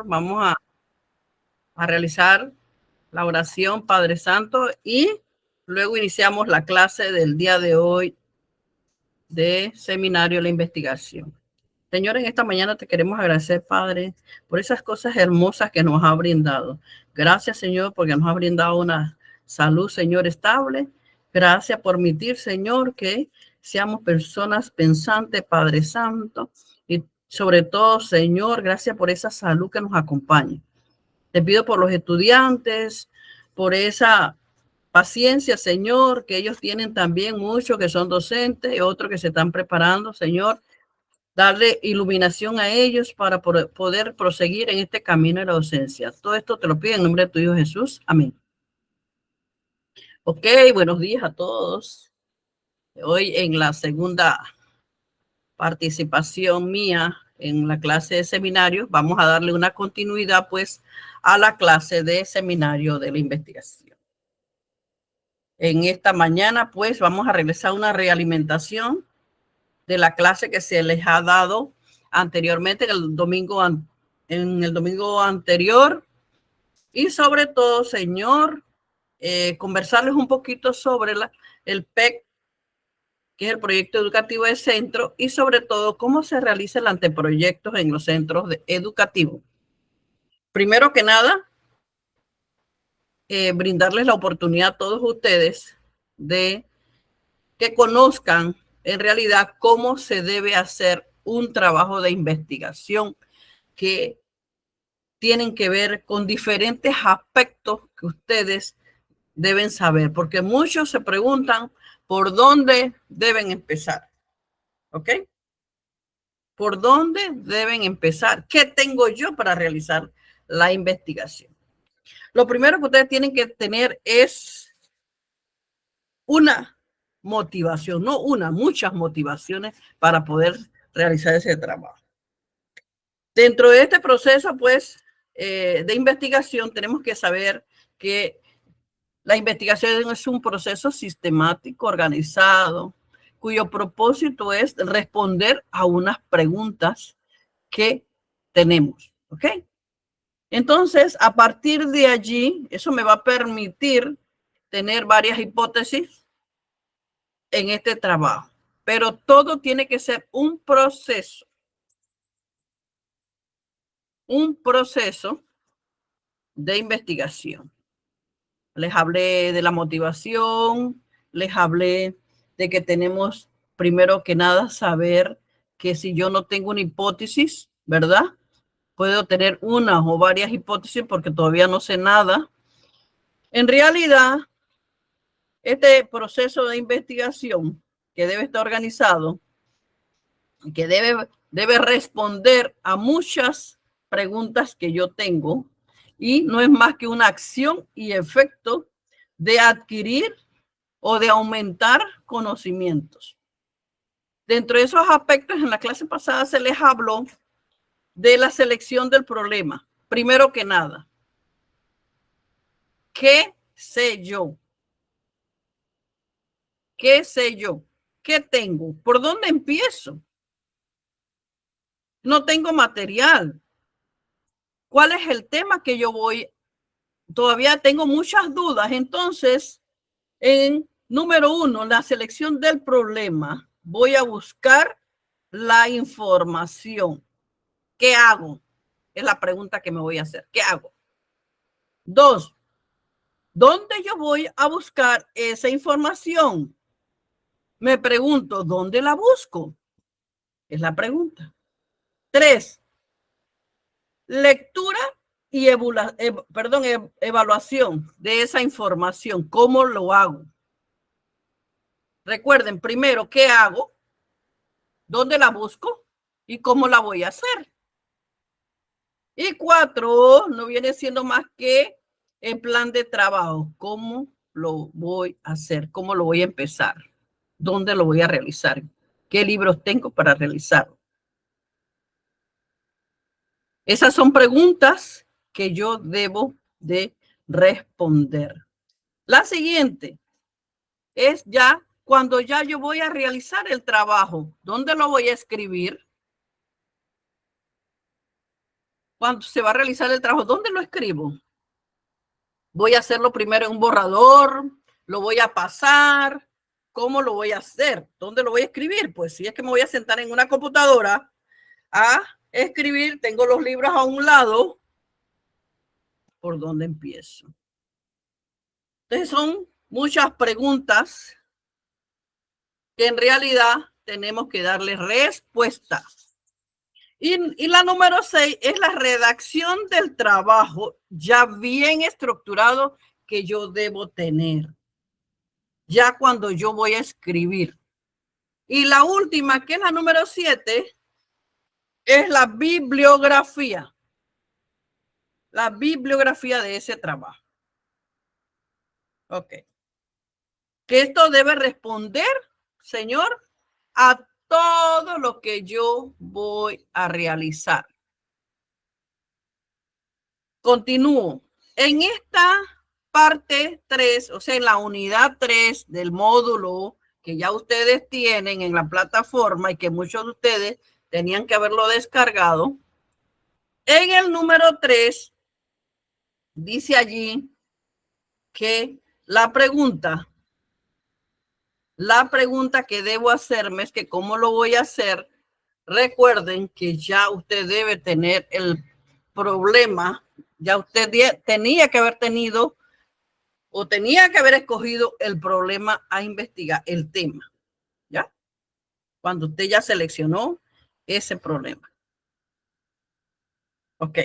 Vamos a realizar la oración Padre Santo y luego iniciamos la clase del día de hoy de Seminario de la Investigación. Señor, en esta mañana te queremos agradecer, Padre, por esas cosas hermosas que nos ha brindado. Gracias, Señor, porque nos ha brindado una salud, Señor, estable. Gracias por permitir, Señor, que seamos personas pensantes, Padre Santo. Y sobre todo, Señor, gracias por esa salud que nos acompaña. Te pido por los estudiantes, por esa paciencia, Señor, que ellos tienen también muchos que son docentes y otros que se están preparando, Señor. Darle iluminación a ellos para poder proseguir en este camino de la docencia. Todo esto te lo pido en nombre de tu Hijo Jesús. Amén. Ok, buenos días a todos. Hoy en la segunda participación mía en la clase de seminario, vamos a darle una continuidad pues a la clase de seminario de la investigación. En esta mañana pues vamos a regresar a una realimentación de la clase que se les ha dado anteriormente, en el domingo anterior, y sobre todo, Señor, conversarles un poquito sobre el PEC, que es el proyecto educativo de centro, y sobre todo cómo se realiza el anteproyecto en los centros educativos. Primero que nada, brindarles la oportunidad a todos ustedes de que conozcan en realidad cómo se debe hacer un trabajo de investigación que tienen que ver con diferentes aspectos que ustedes deben saber, porque muchos se preguntan por dónde deben empezar, ¿ok? ¿Por dónde deben empezar? ¿Qué tengo yo para realizar la investigación? Lo primero que ustedes tienen que tener es una motivación, no una, muchas motivaciones para poder realizar ese trabajo. Dentro de este proceso, pues, de investigación, tenemos que saber que la investigación es un proceso sistemático, organizado, cuyo propósito es responder a unas preguntas que tenemos, ¿ok? Entonces, a partir de allí, eso me va a permitir tener varias hipótesis en este trabajo, pero todo tiene que ser un proceso de investigación. Les hablé de la motivación, les hablé de que tenemos primero que nada saber que si yo no tengo una hipótesis, ¿verdad? Puedo tener una o varias hipótesis porque todavía no sé nada. En realidad, este proceso de investigación que debe estar organizado, que debe responder a muchas preguntas que yo tengo, y no es más que una acción y efecto de adquirir o de aumentar conocimientos. Dentro de esos aspectos, en la clase pasada se les habló de la selección del problema. Primero que nada, ¿qué sé yo? ¿Qué sé yo? ¿Qué tengo? ¿Por dónde empiezo? No tengo material. ¿Cuál es el tema que yo voy? Todavía tengo muchas dudas. Entonces, en número uno, la selección del problema. Voy a buscar la información. ¿Qué hago? Es la pregunta que me voy a hacer. ¿Qué hago? Dos, ¿dónde yo voy a buscar esa información? Me pregunto, ¿dónde la busco? Es la pregunta. Tres, lectura y evaluación de esa información. ¿Cómo lo hago? Recuerden, primero, ¿qué hago? ¿Dónde la busco? ¿Y cómo la voy a hacer? Y cuatro, no viene siendo más que el plan de trabajo. ¿Cómo lo voy a hacer? ¿Cómo lo voy a empezar? ¿Dónde lo voy a realizar? ¿Qué libros tengo para realizarlo? Esas son preguntas que yo debo de responder. La siguiente es ya cuando ya yo voy a realizar el trabajo. ¿Dónde lo voy a escribir? Cuando se va a realizar el trabajo, ¿dónde lo escribo? Voy a hacerlo primero en un borrador, lo voy a pasar. ¿Cómo lo voy a hacer? ¿Dónde lo voy a escribir? Pues si es que me voy a sentar en una computadora a escribir, tengo los libros a un lado, ¿por dónde empiezo? Entonces son muchas preguntas que en realidad tenemos que darle respuesta. Y la número 6 es la redacción del trabajo ya bien estructurado que yo debo tener, ya cuando yo voy a escribir. Y la última, que es la número 7, es la bibliografía de ese trabajo. Ok. Que esto debe responder, señor, a todo lo que yo voy a realizar. Continúo. En esta parte 3, o sea, en la unidad 3 del módulo que ya ustedes tienen en la plataforma y que muchos de ustedes tenían que haberlo descargado, en el número 3 dice allí que la pregunta que debo hacerme es que cómo lo voy a hacer. Recuerden que ya usted debe tener el problema, ya usted tenía que haber tenido o tenía que haber escogido el problema a investigar, el tema, ¿ya? Cuando usted ya seleccionó ese problema. Ok.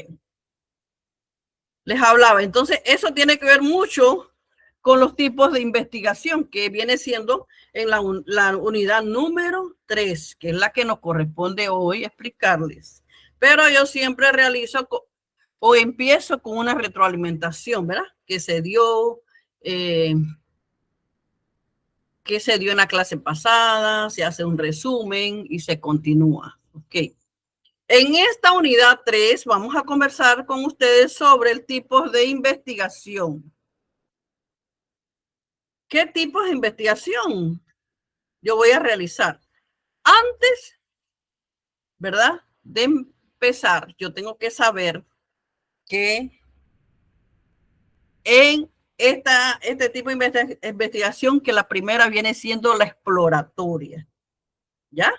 Les hablaba. Entonces, eso tiene que ver mucho con los tipos de investigación que viene siendo en la unidad número 3, que es la que nos corresponde hoy explicarles. Pero yo siempre realizo o empiezo con una retroalimentación, ¿verdad? Que se dio en la clase pasada, se hace un resumen y se continúa. Ok. En esta unidad 3 vamos a conversar con ustedes sobre el tipo de investigación. ¿Qué tipo de investigación yo voy a realizar? Antes, ¿verdad? De empezar, yo tengo que saber que en este tipo de investigación, que la primera viene siendo la exploratoria, ¿ya?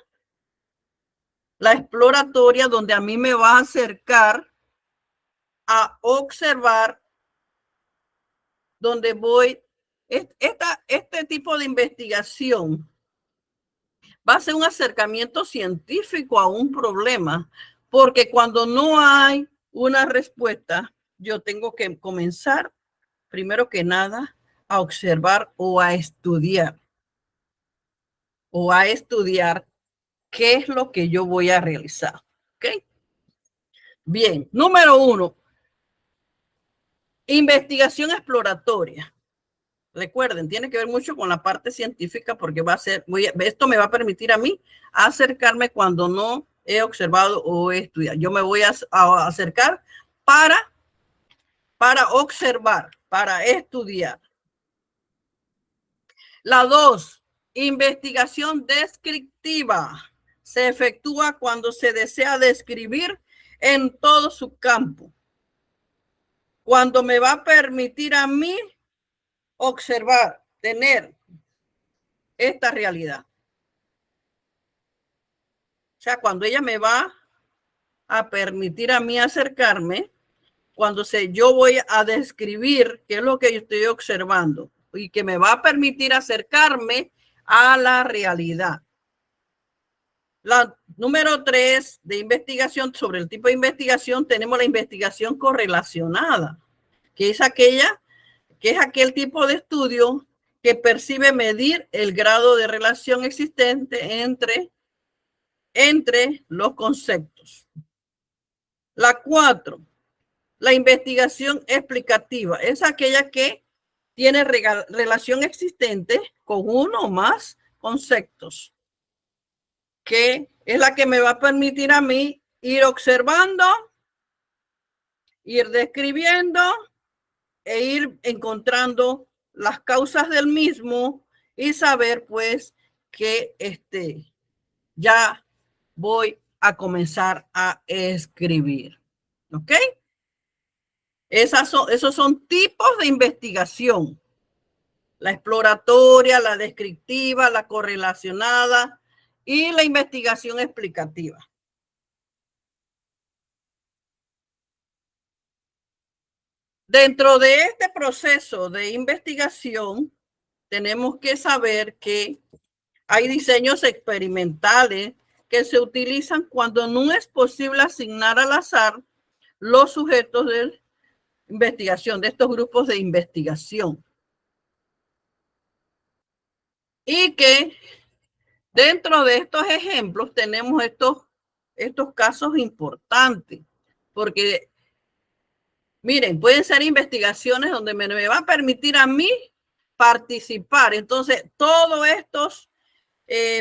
La exploratoria donde a mí me va a acercar a observar, donde voy, este tipo de investigación va a ser un acercamiento científico a un problema, porque cuando no hay una respuesta, yo tengo que comenzar, primero que nada, a observar o a estudiar qué es lo que yo voy a realizar. ¿Ok? Bien, número 1, investigación exploratoria. Recuerden, tiene que ver mucho con la parte científica porque esto me va a permitir a mí acercarme cuando no he observado o he estudiado. Yo me voy a acercar para observar, para estudiar. La 2, investigación descriptiva. Se efectúa cuando se desea describir en todo su campo. Cuando me va a permitir a mí observar, tener esta realidad. O sea, cuando ella me va a permitir a mí acercarme, cuando yo voy a describir qué es lo que yo estoy observando y que me va a permitir acercarme a la realidad. La número 3 de investigación, sobre el tipo de investigación, tenemos la investigación correlacionada, que es aquel tipo de estudio que percibe medir el grado de relación existente entre los conceptos. La 4, la investigación explicativa, es aquella que tiene relación existente con uno o más conceptos, que es la que me va a permitir a mí ir observando, ir describiendo e ir encontrando las causas del mismo y saber pues que ya voy a comenzar a escribir. ¿Ok? Esos son tipos de investigación. La exploratoria, la descriptiva, la correlacionada y la investigación explicativa. Dentro de este proceso de investigación, tenemos que saber que hay diseños experimentales que se utilizan cuando no es posible asignar al azar los sujetos de investigación, de estos grupos de investigación. Y que dentro de estos ejemplos tenemos estos casos importantes, porque miren, pueden ser investigaciones donde me va a permitir a mí participar. Entonces, todos estos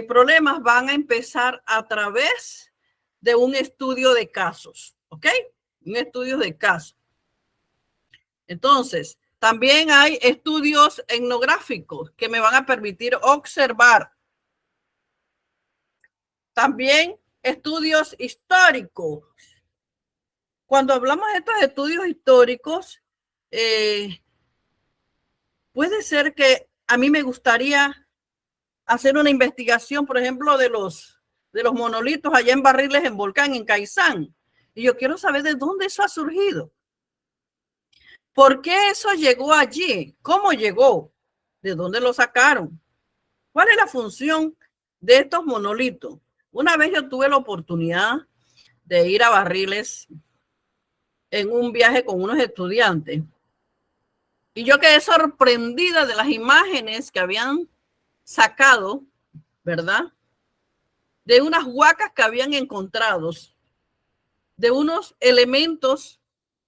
problemas van a empezar a través de un estudio de casos, ¿ok? Un estudio de casos. Entonces, también hay estudios etnográficos que me van a permitir observar. También estudios históricos. Cuando hablamos de estos estudios históricos, puede ser que a mí me gustaría hacer una investigación, por ejemplo, de los monolitos allá en Barriles, en Volcán, en Caizán. Y yo quiero saber de dónde eso ha surgido. ¿Por qué eso llegó allí? ¿Cómo llegó? ¿De dónde lo sacaron? ¿Cuál es la función de estos monolitos? Una vez yo tuve la oportunidad de ir a Barriles en un viaje con unos estudiantes y yo quedé sorprendida de las imágenes que habían sacado, ¿verdad? De unas huacas que habían encontrado, de unos elementos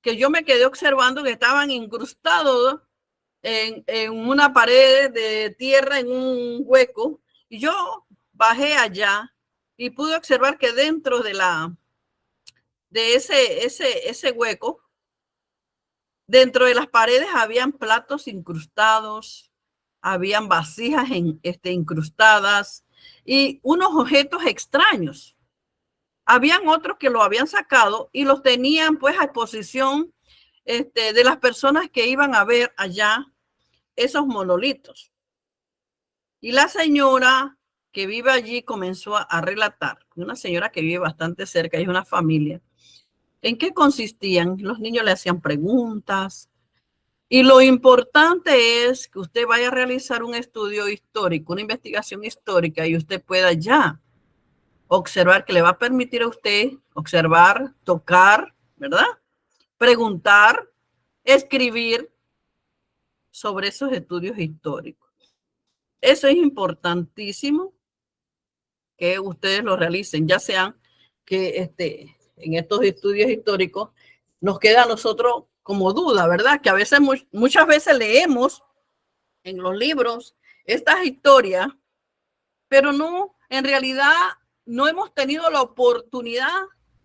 que yo me quedé observando que estaban incrustados en una pared de tierra, en un hueco, y yo bajé allá y pude observar que dentro de ese hueco, dentro de las paredes habían platos incrustados, habían vasijas incrustadas y unos objetos extraños. Habían otros que lo habían sacado y los tenían pues a exposición de las personas que iban a ver allá esos monolitos. Y la señora que vive allí comenzó a relatar, una señora que vive bastante cerca, y es una familia, en qué consistían. Los niños le hacían preguntas. Y lo importante es que usted vaya a realizar un estudio histórico, una investigación histórica, y usted pueda ya observar, que le va a permitir a usted observar, tocar, ¿verdad? Preguntar, escribir sobre esos estudios históricos. Eso es importantísimo que ustedes lo realicen, ya sean que en estos estudios históricos nos queda a nosotros como duda, ¿verdad? Que a veces, muchas veces leemos en los libros estas historias, pero no, en realidad no hemos tenido la oportunidad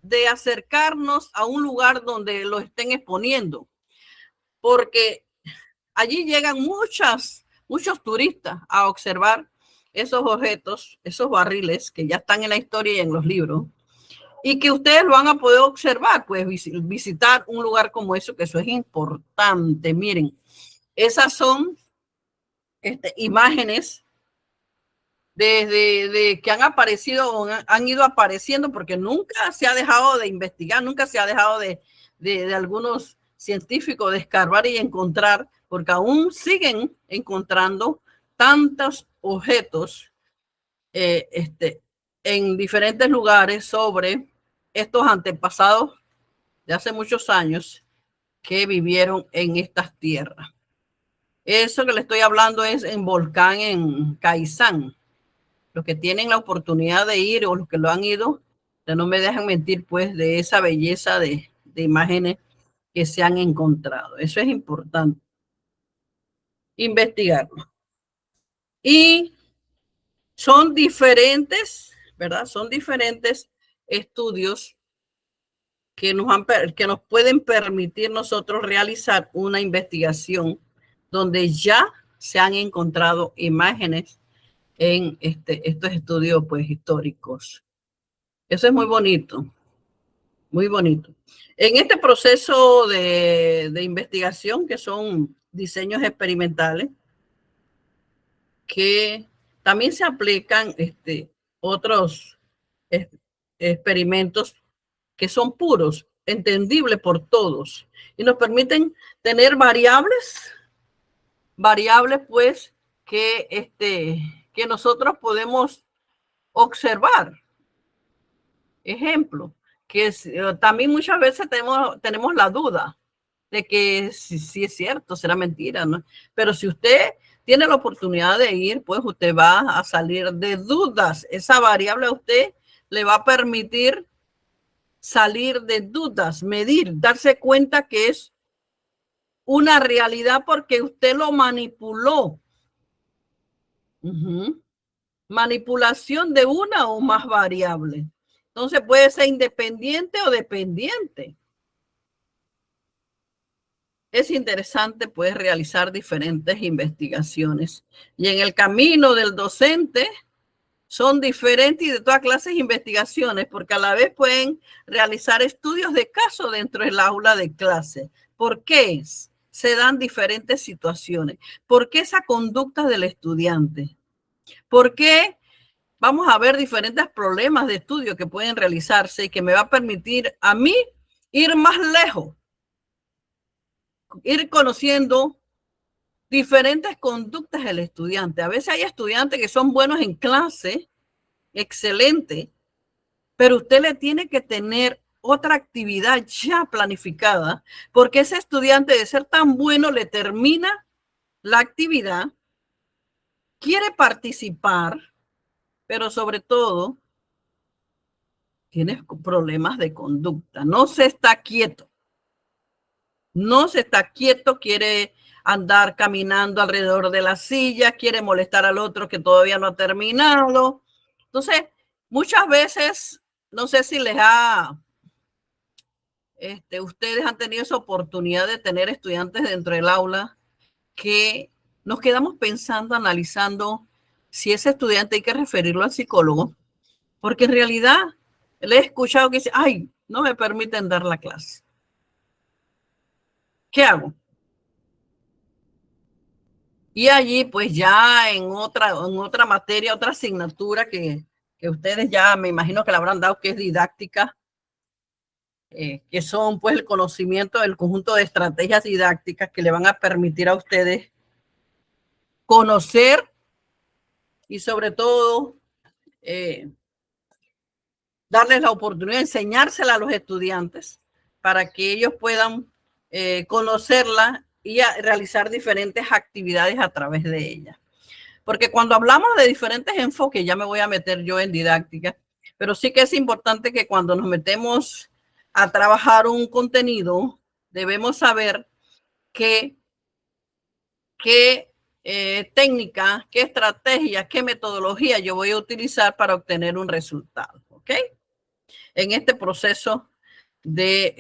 de acercarnos a un lugar donde lo estén exponiendo, porque allí llegan muchos turistas a observar esos objetos, esos barriles que ya están en la historia y en los libros, y que ustedes lo van a poder observar, pues visitar un lugar como eso, que eso es importante. Miren, esas son imágenes de que han aparecido o han ido apareciendo, porque nunca se ha dejado de investigar, nunca se ha dejado de algunos científicos de escarbar y encontrar, porque aún siguen encontrando tantos objetos en diferentes lugares sobre estos antepasados de hace muchos años que vivieron en estas tierras. Eso que le estoy hablando es en Volcán, en Caizán. Los que tienen la oportunidad de ir o los que lo han ido, no me dejan mentir, pues, de esa belleza de imágenes que se han encontrado. Eso es importante, investigarlo. Y son diferentes, ¿verdad? Son diferentes estudios que nos pueden permitir nosotros realizar una investigación donde ya se han encontrado imágenes en estos estudios pues históricos. Eso es muy bonito, Muy bonito. En este proceso de investigación, que son diseños experimentales, que también se aplican otros experimentos que son puros, entendibles por todos, y nos permiten tener variables pues que nosotros podemos observar. Ejemplo, que también muchas veces tenemos la duda de que si es cierto, será mentira, ¿no? Pero si usted tiene la oportunidad de ir, pues usted va a salir de dudas. Esa variable a usted le va a permitir salir de dudas, medir, darse cuenta que es una realidad porque usted lo manipuló. Manipulación de una o más variables. Entonces puede ser independiente o dependiente. Es interesante pues realizar diferentes investigaciones y en el camino del docente son diferentes y de todas clases de investigaciones porque a la vez pueden realizar estudios de caso dentro del aula de clase. ¿Por qué se dan diferentes situaciones? ¿Por qué esa conducta del estudiante? ¿Por qué vamos a ver diferentes problemas de estudio que pueden realizarse y que me va a permitir a mí ir más lejos, ir conociendo diferentes conductas del estudiante? A veces hay estudiantes que son buenos en clase, excelente, pero usted le tiene que tener otra actividad ya planificada, porque ese estudiante de ser tan bueno le termina la actividad, quiere participar, pero sobre todo tiene problemas de conducta, no se está quieto. No se está quieto, quiere andar caminando alrededor de la silla, quiere molestar al otro que todavía no ha terminado. Entonces, muchas veces, no sé si ustedes han tenido esa oportunidad de tener estudiantes dentro del aula que nos quedamos pensando, analizando si ese estudiante hay que referirlo al psicólogo, porque en realidad le he escuchado que dice, ay, no me permiten dar la clase. ¿Qué hago? Y allí, pues ya en otra materia, otra asignatura que ustedes ya me imagino que le habrán dado, que es didáctica, que son pues el conocimiento del conjunto de estrategias didácticas que le van a permitir a ustedes conocer y sobre todo darles la oportunidad de enseñársela a los estudiantes para que ellos puedan conocerla y realizar diferentes actividades a través de ella. Porque cuando hablamos de diferentes enfoques, ya me voy a meter yo en didáctica, pero sí que es importante que cuando nos metemos a trabajar un contenido, debemos saber qué técnica, qué estrategia, qué metodología yo voy a utilizar para obtener un resultado. ¿Ok? En este proceso de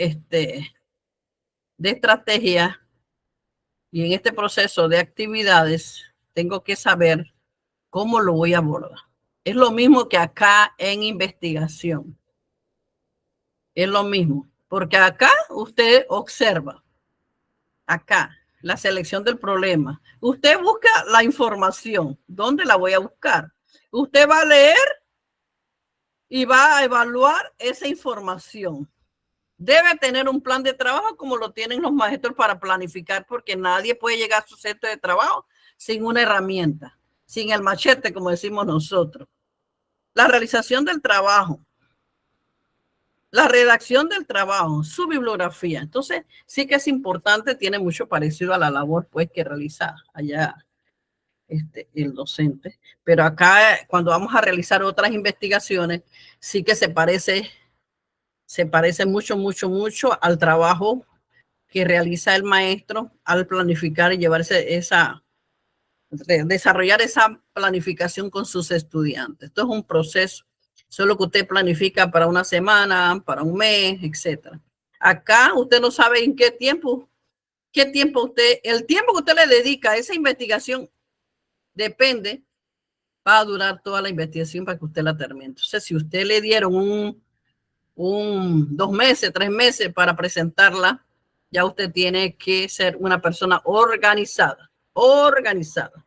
estrategia y en este proceso de actividades, tengo que saber cómo lo voy a abordar. Es lo mismo que acá en investigación. Es lo mismo, porque acá usted observa, acá, la selección del problema. Usted busca la información. ¿Dónde la voy a buscar? Usted va a leer y va a evaluar esa información. Debe tener un plan de trabajo como lo tienen los maestros para planificar, porque nadie puede llegar a su centro de trabajo sin una herramienta, sin el machete, como decimos nosotros. La realización del trabajo, la redacción del trabajo, su bibliografía. Entonces, sí que es importante, tiene mucho parecido a la labor pues que realiza allá el docente. Pero acá, cuando vamos a realizar otras investigaciones, sí que se parece mucho, mucho, mucho al trabajo que realiza el maestro al planificar y desarrollar esa planificación con sus estudiantes. Esto es un proceso, solo que usted planifica para una semana, para un mes, etcétera. Acá usted no sabe en qué tiempo el tiempo que usted le dedica a esa investigación depende, va a durar toda la investigación para que usted la termine. Entonces, si usted le dieron 2 meses, 3 meses para presentarla, ya usted tiene que ser una persona organizada, organizada.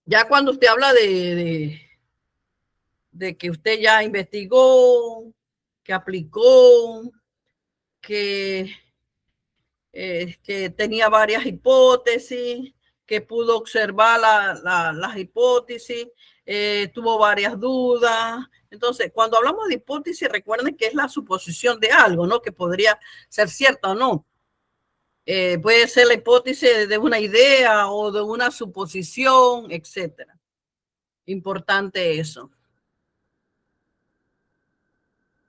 Ya cuando usted habla de que usted ya investigó, que aplicó, que que tenía varias hipótesis, que pudo observar las hipótesis, tuvo varias dudas. Entonces, cuando hablamos de hipótesis, recuerden que es la suposición de algo, ¿no? Que podría ser cierto o no. Puede ser la hipótesis de una idea o de una suposición, etcétera. Importante eso.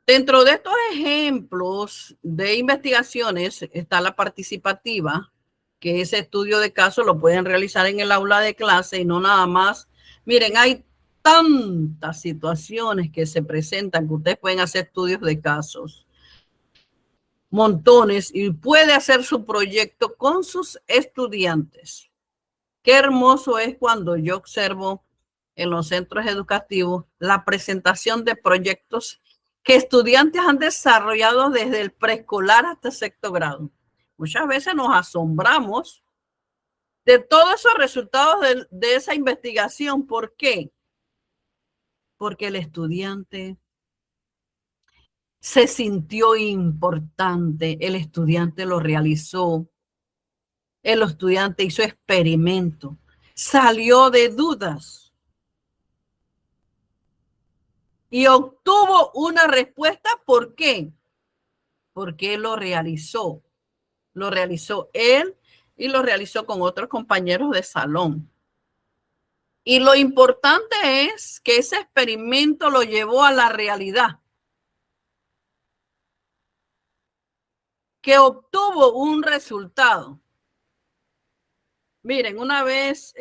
Dentro de estos ejemplos de investigaciones está la participativa, que ese estudio de caso lo pueden realizar en el aula de clase y no nada más. Miren, hay tantas situaciones que se presentan que ustedes pueden hacer estudios de casos, montones, y puede hacer su proyecto con sus estudiantes. Qué hermoso es cuando yo observo en los centros educativos la presentación de proyectos que estudiantes han desarrollado desde el preescolar hasta el sexto grado. Muchas veces nos asombramos de todos esos resultados de esa investigación. ¿Por qué? Porque el estudiante se sintió importante, el estudiante lo realizó, el estudiante hizo experimento, salió de dudas y obtuvo una respuesta. ¿Por qué? Porque él lo realizó él y lo realizó con otros compañeros de salón. Y lo importante es que ese experimento lo llevó a la realidad, que obtuvo un resultado. Miren, una vez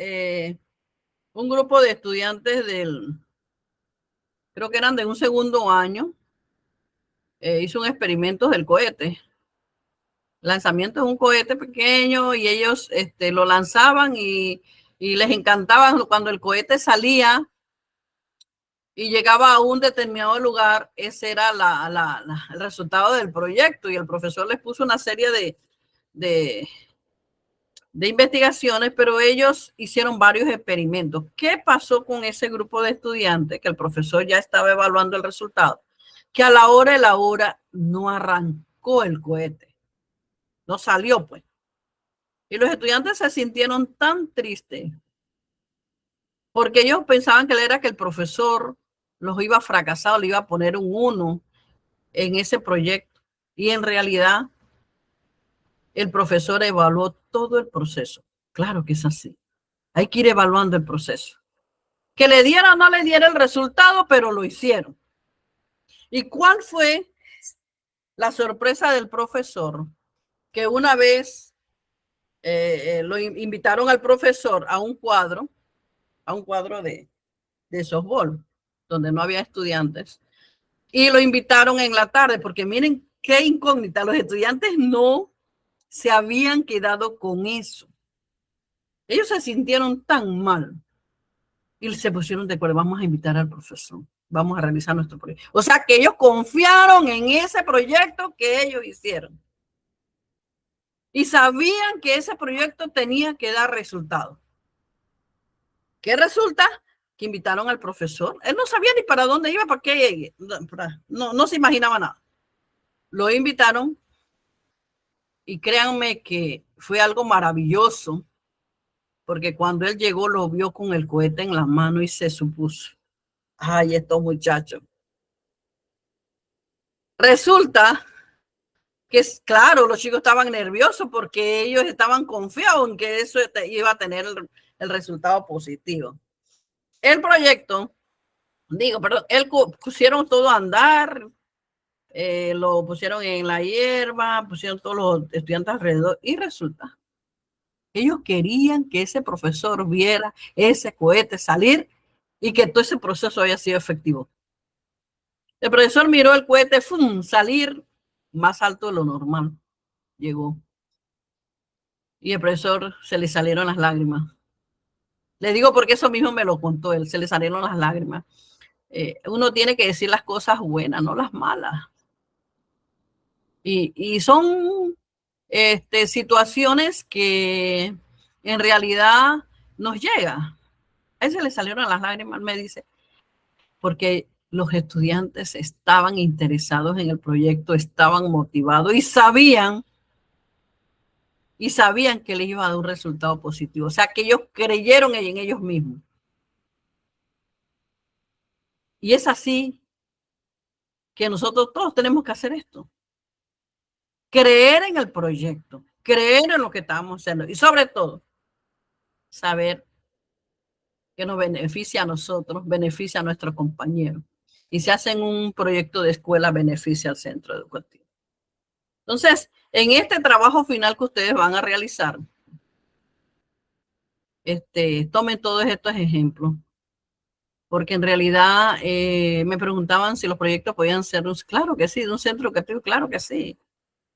un grupo de estudiantes creo que eran de un segundo año, hizo un experimento del cohete. Lanzamiento de un cohete pequeño y ellos lo lanzaban y les encantaba cuando el cohete salía y llegaba a un determinado lugar. Ese era el resultado del proyecto y el profesor les puso una serie de investigaciones, pero ellos hicieron varios experimentos. ¿Qué pasó con ese grupo de estudiantes? Que el profesor ya estaba evaluando el resultado, que a la hora de la hora no arrancó el cohete, no salió pues. Y los estudiantes se sintieron tan tristes porque ellos pensaban que era que el profesor los iba a fracasar, le iba a poner un 1 en ese proyecto. Y en realidad el profesor evaluó todo el proceso. Claro que es así. Hay que ir evaluando el proceso. Que le diera o no le diera el resultado, pero lo hicieron. ¿Y cuál fue la sorpresa del profesor? Que una vez lo invitaron al profesor a un cuadro de softball, donde no había estudiantes, y lo invitaron en la tarde, porque miren qué incógnita, los estudiantes no se habían quedado con eso. Ellos se sintieron tan mal y se pusieron de acuerdo, vamos a invitar al profesor, vamos a realizar nuestro proyecto. O sea que ellos confiaron en ese proyecto que ellos hicieron y sabían que ese proyecto tenía que dar resultados. ¿Qué resulta? Que invitaron al profesor. Él no sabía ni para dónde iba, para qué, no se imaginaba nada. Lo invitaron y créanme que fue algo maravilloso, porque cuando él llegó lo vio con el cohete en la mano y se supuso, ay, estos muchachos. Resulta que es claro, los chicos estaban nerviosos porque ellos estaban confiados en que eso iba a tener el resultado positivo. El proyecto, perdón, pusieron todo a andar, lo pusieron en la hierba, pusieron todos los estudiantes alrededor y resulta, ellos querían que ese profesor viera ese cohete salir y que todo ese proceso haya sido efectivo. El profesor miró el cohete salir más alto de lo normal, llegó, y el profesor se le salieron las lágrimas. Le digo porque eso mismo me lo contó él, se le salieron las lágrimas. Uno tiene que decir las cosas buenas, no las malas. Y son situaciones que en realidad nos llegan. A ese le salieron las lágrimas, me dice, porque los estudiantes estaban interesados en el proyecto, estaban motivados y sabían que les iba a dar un resultado positivo. O sea, que ellos creyeron en ellos mismos. Y es así que nosotros todos tenemos que hacer esto. Creer en el proyecto, creer en lo que estamos haciendo y sobre todo saber que nos beneficia a nosotros, beneficia a nuestros compañeros. Y si hacen un proyecto de escuela, beneficia al centro educativo. Entonces, en este trabajo final que ustedes van a realizar, tomen todos estos ejemplos, porque en realidad me preguntaban si los proyectos podían ser, claro que sí, de un centro educativo, claro que sí.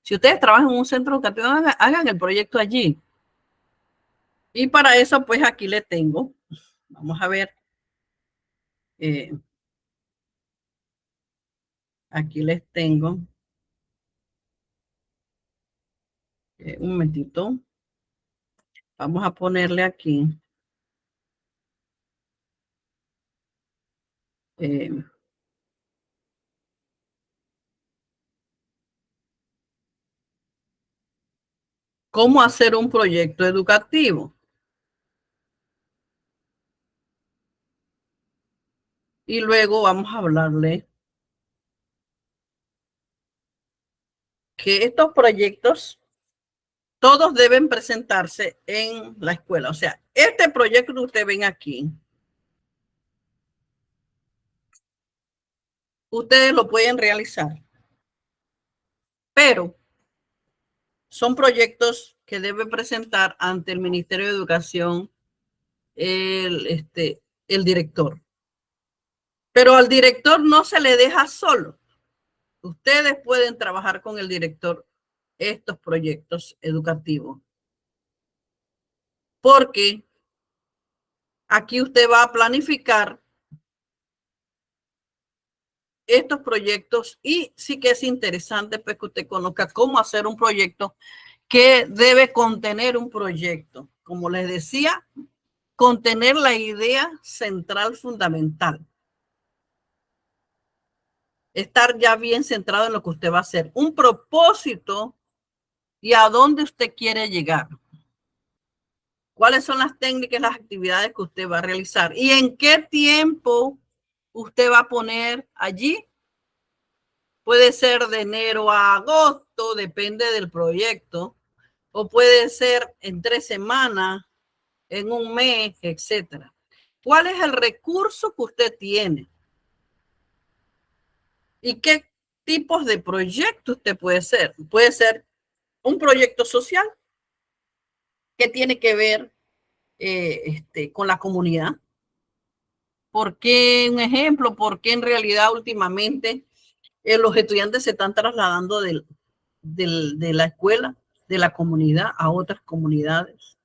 Si ustedes trabajan en un centro educativo, hagan el proyecto allí. Y para eso, pues aquí le tengo, vamos a ver, aquí les tengo, un momentito, vamos a ponerle aquí, cómo hacer un proyecto educativo. Y luego vamos a hablarle que estos proyectos todos deben presentarse en la escuela. O sea, este proyecto que ustedes ven aquí, ustedes lo pueden realizar, pero son proyectos que debe presentar ante el Ministerio de Educación el director. Pero al director no se le deja solo. Ustedes pueden trabajar con el director estos proyectos educativos. Porque aquí usted va a planificar estos proyectos y sí que es interesante pues que usted conozca cómo hacer un proyecto que debe contener un proyecto. Como les decía, contener la idea central fundamental. Estar ya bien centrado en lo que usted va a hacer. Un propósito y a dónde usted quiere llegar. ¿Cuáles son las técnicas, las actividades que usted va a realizar? ¿Y en qué tiempo usted va a poner allí? Puede ser de enero a agosto, depende del proyecto, o puede ser en 3 semanas, en un mes, etcétera. ¿Cuál es el recurso que usted tiene? ¿Y qué tipos de proyectos usted puede ser? Puede ser un proyecto social que tiene que ver con la comunidad. ¿Por qué un ejemplo? Porque en realidad últimamente los estudiantes se están trasladando de la escuela, de la comunidad a otras comunidades.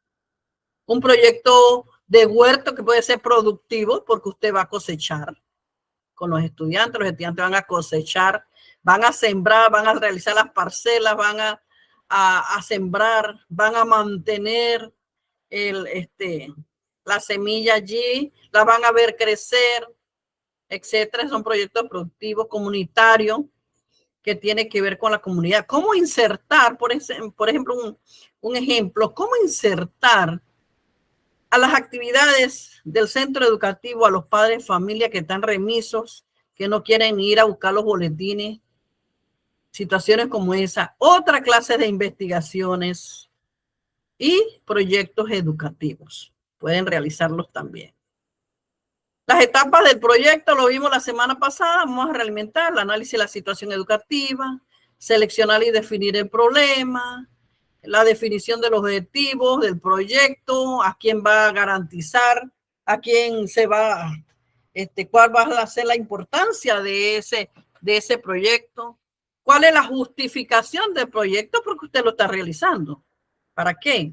Un proyecto de huerto que puede ser productivo porque usted va a cosechar con los estudiantes van a cosechar, van a sembrar, van a realizar las parcelas, van a sembrar, van a mantener la semilla allí, la van a ver crecer, etcétera. Son proyectos productivos comunitarios que tiene que ver con la comunidad. ¿Cómo insertar, por ejemplo, un ejemplo, cómo insertar a las actividades del centro educativo a los padres de familia que están remisos, que no quieren ir a buscar los boletines, situaciones como esa, otra clase de investigaciones y proyectos educativos? Pueden realizarlos también. Las etapas del proyecto lo vimos la semana pasada. Vamos a realimentar el análisis de la situación educativa, seleccionar y definir el problema, la definición de los objetivos del proyecto, a quién va a garantizar, a quién se va, cuál va a ser la importancia de ese proyecto, cuál es la justificación del proyecto porque usted lo está realizando. ¿Para qué?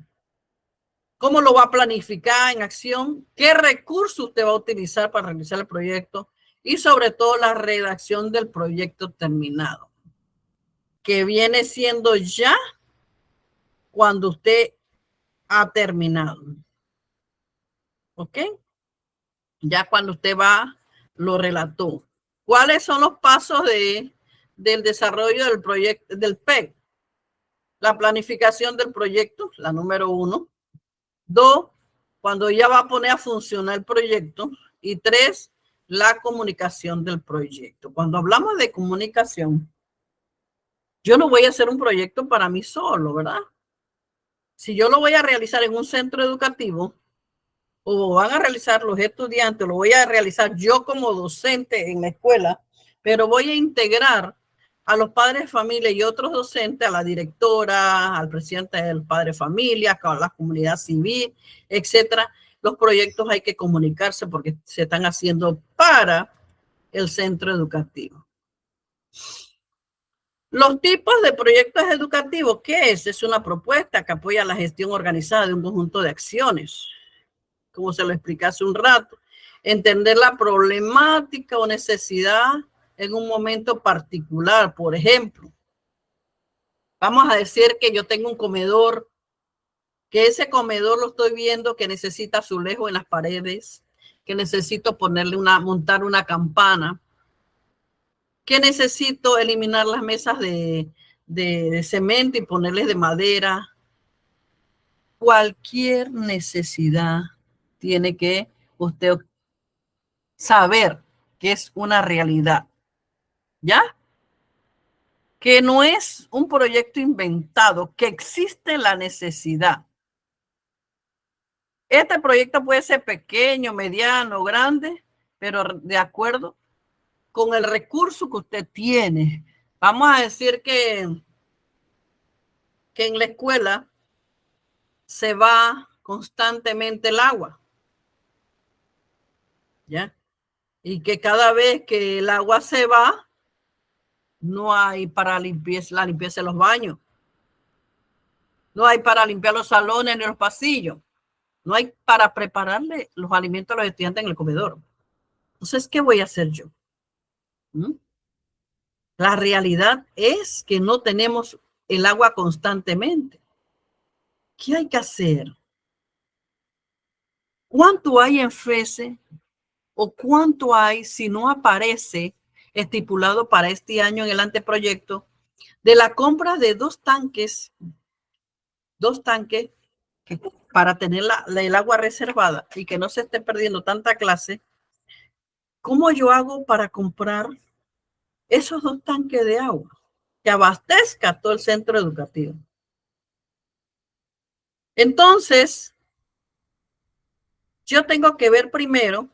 ¿Cómo lo va a planificar en acción? ¿Qué recursos usted va a utilizar para realizar el proyecto? y sobre todo la redacción del proyecto terminado, que viene siendo ya cuando usted ha terminado. ¿Ok? Ya cuando usted va, lo relató. ¿Cuáles son los pasos del desarrollo del proyecto, del PEC? La planificación del proyecto, la número 1. 2, cuando ya va a poner a funcionar el proyecto. Y 3, la comunicación del proyecto. Cuando hablamos de comunicación, yo no voy a hacer un proyecto para mí solo, ¿verdad? Si yo lo voy a realizar en un centro educativo, o van a realizar los estudiantes, lo voy a realizar yo como docente en la escuela, pero voy a integrar a los padres de familia y otros docentes, a la directora, al presidente del padre de familia, a la comunidad civil, etcétera. Los proyectos hay que comunicarse porque se están haciendo para el centro educativo. Los tipos de proyectos educativos, ¿qué es? Es una propuesta que apoya la gestión organizada de un conjunto de acciones, como se lo expliqué hace un rato. Entender la problemática o necesidad en un momento particular. Por ejemplo, vamos a decir que yo tengo un comedor, que ese comedor lo estoy viendo que necesita azulejo en las paredes, que necesito montar una campana, que necesito eliminar las mesas de cemento y ponerles de madera. Cualquier necesidad tiene que usted saber que es una realidad, ¿ya? Que no es un proyecto inventado, que existe la necesidad. Este proyecto puede ser pequeño, mediano, grande, pero de acuerdo con el recurso que usted tiene. Vamos a decir que en la escuela se va constantemente el agua, ¿ya? Y que cada vez que el agua se va, no hay para la limpieza de los baños, no hay para limpiar los salones ni los pasillos, no hay para prepararle los alimentos a los estudiantes en el comedor. Entonces, ¿qué voy a hacer yo? La realidad es que no tenemos el agua constantemente. ¿Qué hay que hacer? ¿Cuánto hay en FESE o cuánto hay si no aparece estipulado para este año en el anteproyecto de la compra de dos tanques para tener el agua reservada y que no se esté perdiendo tanta clase? ¿Cómo yo hago para comprar esos dos tanques de agua que abastezca todo el centro educativo? Entonces, yo tengo que ver primero,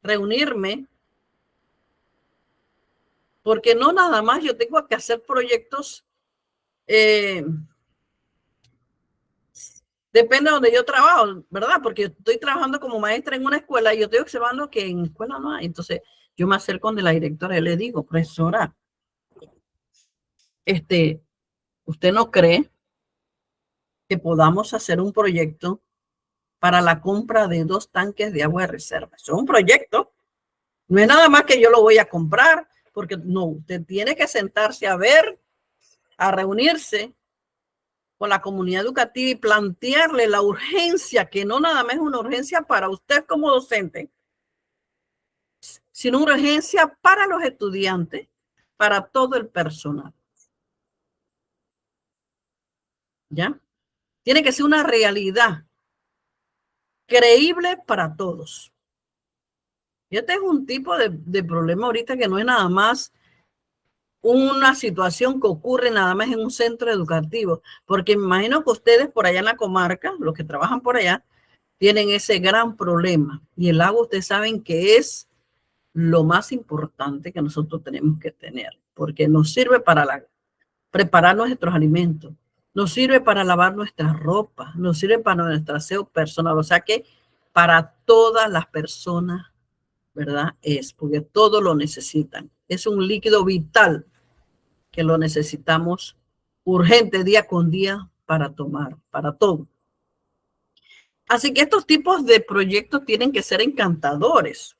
reunirme, porque no nada más yo tengo que hacer proyectos, depende de donde yo trabajo, ¿verdad? Porque yo estoy trabajando como maestra en una escuela y yo estoy observando que en escuela no hay. Entonces, yo me acerco de la directora y le digo, profesora, ¿usted no cree que podamos hacer un proyecto para la compra de dos tanques de agua de reserva? Es un proyecto. No es nada más que yo lo voy a comprar, porque no, usted tiene que sentarse a ver, a reunirse con la comunidad educativa y plantearle la urgencia, que no nada más es una urgencia para usted como docente, sino una urgencia para los estudiantes, para todo el personal. ¿Ya? Tiene que ser una realidad creíble para todos. Y este es un tipo de problema ahorita que no es nada más una situación que ocurre nada más en un centro educativo, porque me imagino que ustedes por allá en la comarca, los que trabajan por allá, tienen ese gran problema. Y el agua, ustedes saben que es lo más importante que nosotros tenemos que tener, porque nos sirve para preparar nuestros alimentos, nos sirve para lavar nuestra ropa, nos sirve para nuestro aseo personal, o sea que para todas las personas, ¿verdad? Es, porque todos lo necesitan. Es un líquido vital que lo necesitamos urgente día con día para tomar, para todo. Así que estos tipos de proyectos tienen que ser encantadores.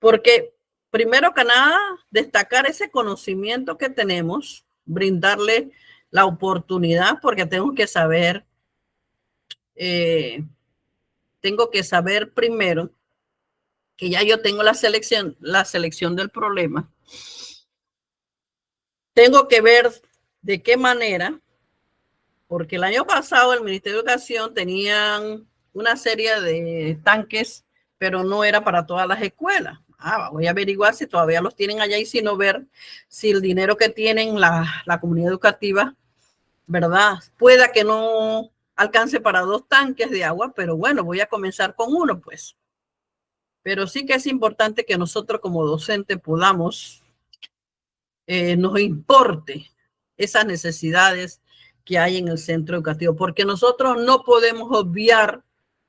Porque primero que nada, destacar ese conocimiento que tenemos, brindarle la oportunidad, porque tengo que saber primero que ya yo tengo la selección del problema. Tengo que ver de qué manera, porque el año pasado el Ministerio de Educación tenían una serie de tanques, pero no era para todas las escuelas. Voy a averiguar si todavía los tienen allá y si no, ver si el dinero que tienen la comunidad educativa, ¿verdad? Pueda que no alcance para 2 tanques de agua, pero bueno, voy a comenzar con uno, pues. Pero sí que es importante que nosotros como docentes podamos, nos importe esas necesidades que hay en el centro educativo, porque nosotros no podemos obviar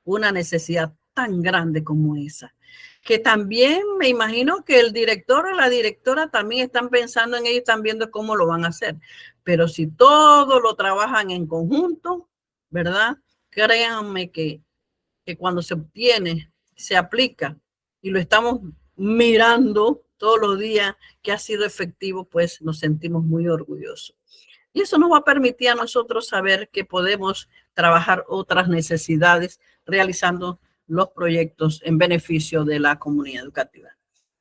una necesidad tan grande como esa. Que también me imagino que el director o la directora también están pensando en ello, están viendo cómo lo van a hacer. Pero si todo lo trabajan en conjunto, ¿verdad? Créanme que cuando se obtiene, se aplica y lo estamos mirando todos los días que ha sido efectivo, pues nos sentimos muy orgullosos. Y eso nos va a permitir a nosotros saber que podemos trabajar otras necesidades realizando los proyectos en beneficio de la comunidad educativa.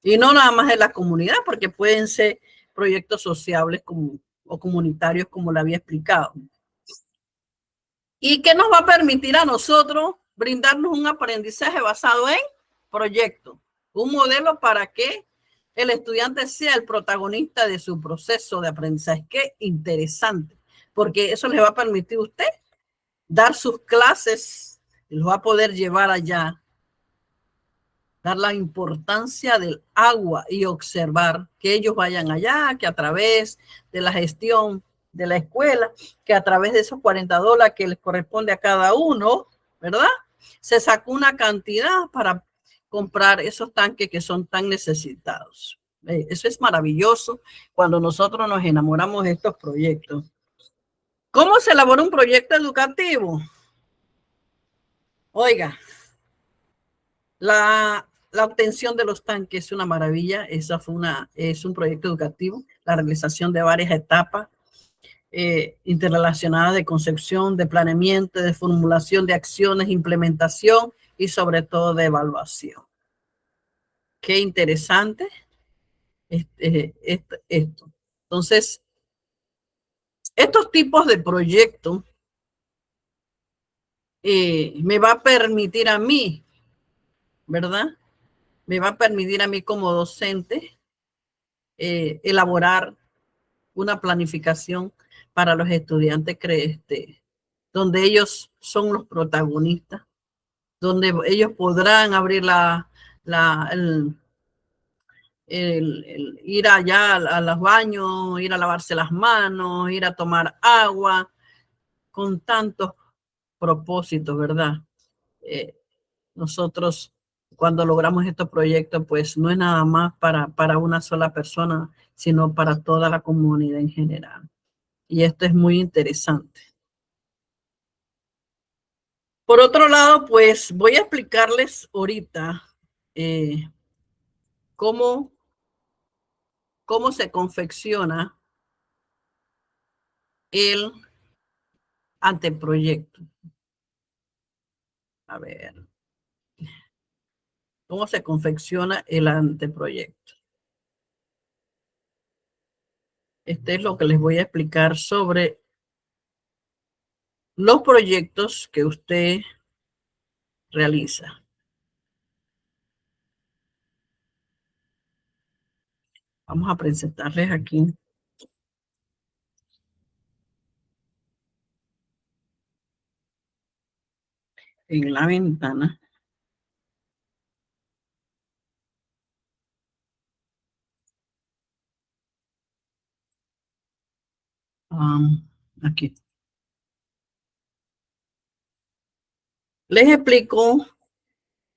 Y no nada más de la comunidad, porque pueden ser proyectos sociales o comunitarios, como le había explicado. ¿Y qué nos va a permitir a nosotros brindarnos un aprendizaje basado en proyectos? Un modelo para que el estudiante sea el protagonista de su proceso de aprendizaje. Qué interesante, porque eso le va a permitir a usted dar sus clases, los va a poder llevar allá, dar la importancia del agua y observar que ellos vayan allá, que a través de la gestión de la escuela, que a través de esos $40 que les corresponde a cada uno, ¿verdad? Se sacó una cantidad para comprar esos tanques que son tan necesitados. Eso es maravilloso cuando nosotros nos enamoramos de estos proyectos. ¿Cómo se elabora un proyecto educativo? Oiga, la obtención de los tanques es una maravilla. Es un proyecto educativo, la realización de varias etapas interrelacionadas de concepción, de planeamiento, de formulación de acciones, implementación y sobre todo de evaluación. Qué interesante esto. Entonces, estos tipos de proyectos me va a permitir a mí, ¿verdad? Me va a permitir a mí como docente elaborar una planificación para los estudiantes, donde ellos son los protagonistas, donde ellos podrán abrir ir allá a los baños, ir a lavarse las manos, ir a tomar agua, con tantos propósitos, ¿verdad? Eh, Nosotros, cuando logramos estos proyectos, pues no es nada más para una sola persona, sino para toda la comunidad en general. Y esto es muy interesante. Por otro lado, pues voy a explicarles ahorita cómo se confecciona el anteproyecto. A ver, cómo se confecciona el anteproyecto. Este es lo que les voy a explicar sobre los proyectos que usted realiza. Vamos a presentarles aquí en la ventana aquí. Les explico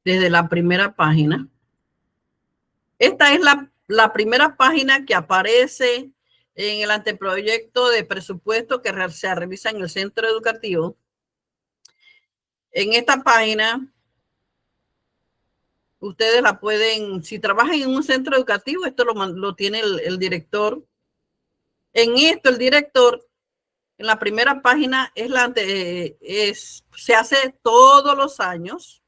desde la primera página. Esta es la primera página que aparece en el anteproyecto de presupuesto que se revisa en el centro educativo. En esta página, Ustedes la pueden, si trabajan en un centro educativo, esto lo tiene el director. En esto, el director, en la primera página, se hace todos los años.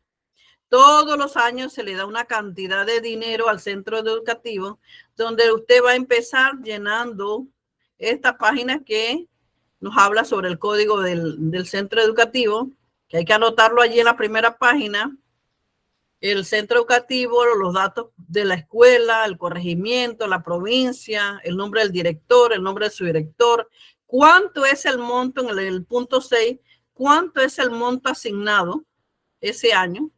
Todos los años se le da una cantidad de dinero al centro educativo, donde usted va a empezar llenando esta página que nos habla sobre el código del centro educativo, que hay que anotarlo allí en la primera página. El centro educativo, los datos de la escuela, el corregimiento, la provincia, el nombre del director, el nombre de su director, cuánto es el monto en el punto 6, cuánto es el monto asignado ese año.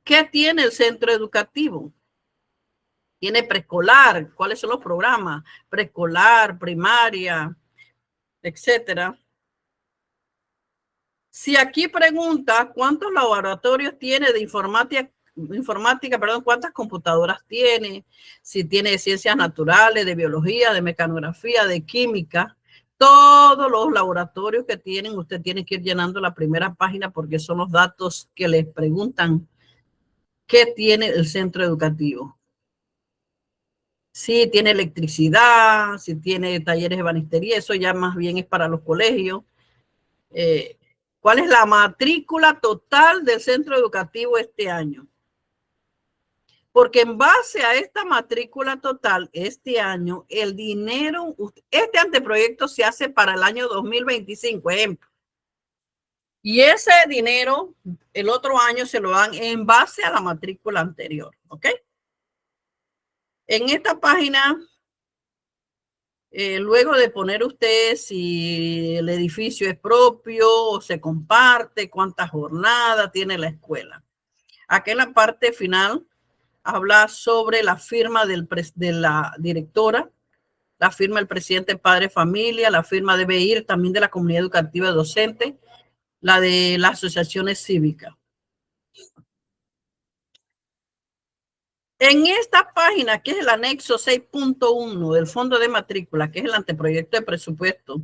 ¿Qué tiene el centro educativo? Tiene preescolar, ¿cuáles son los programas? Preescolar, primaria, etcétera. Si aquí pregunta cuántos laboratorios tiene de informática, cuántas computadoras tiene, si tiene de ciencias naturales, de biología, de mecanografía, de química, todos los laboratorios que tienen, usted tiene que ir llenando la primera página porque son los datos que les preguntan qué tiene el centro educativo. Si tiene electricidad, si tiene talleres de banistería, eso ya más bien es para los colegios. ¿Cuál es la matrícula total del centro educativo este año? Porque en base a esta matrícula total este año, el dinero, este anteproyecto se hace para el año 2025, ejemplo. Y ese dinero, el otro año se lo dan en base a la matrícula anterior, ¿ok? En esta página, luego de poner usted si el edificio es propio o se comparte, cuántas jornadas tiene la escuela. Aquí en la parte final habla sobre la firma de la directora, la firma del presidente padre familia, la firma debe ir también de la comunidad educativa docente, la de las asociaciones cívicas. En esta página, que es el anexo 6.1 del fondo de matrícula, que es el anteproyecto de presupuesto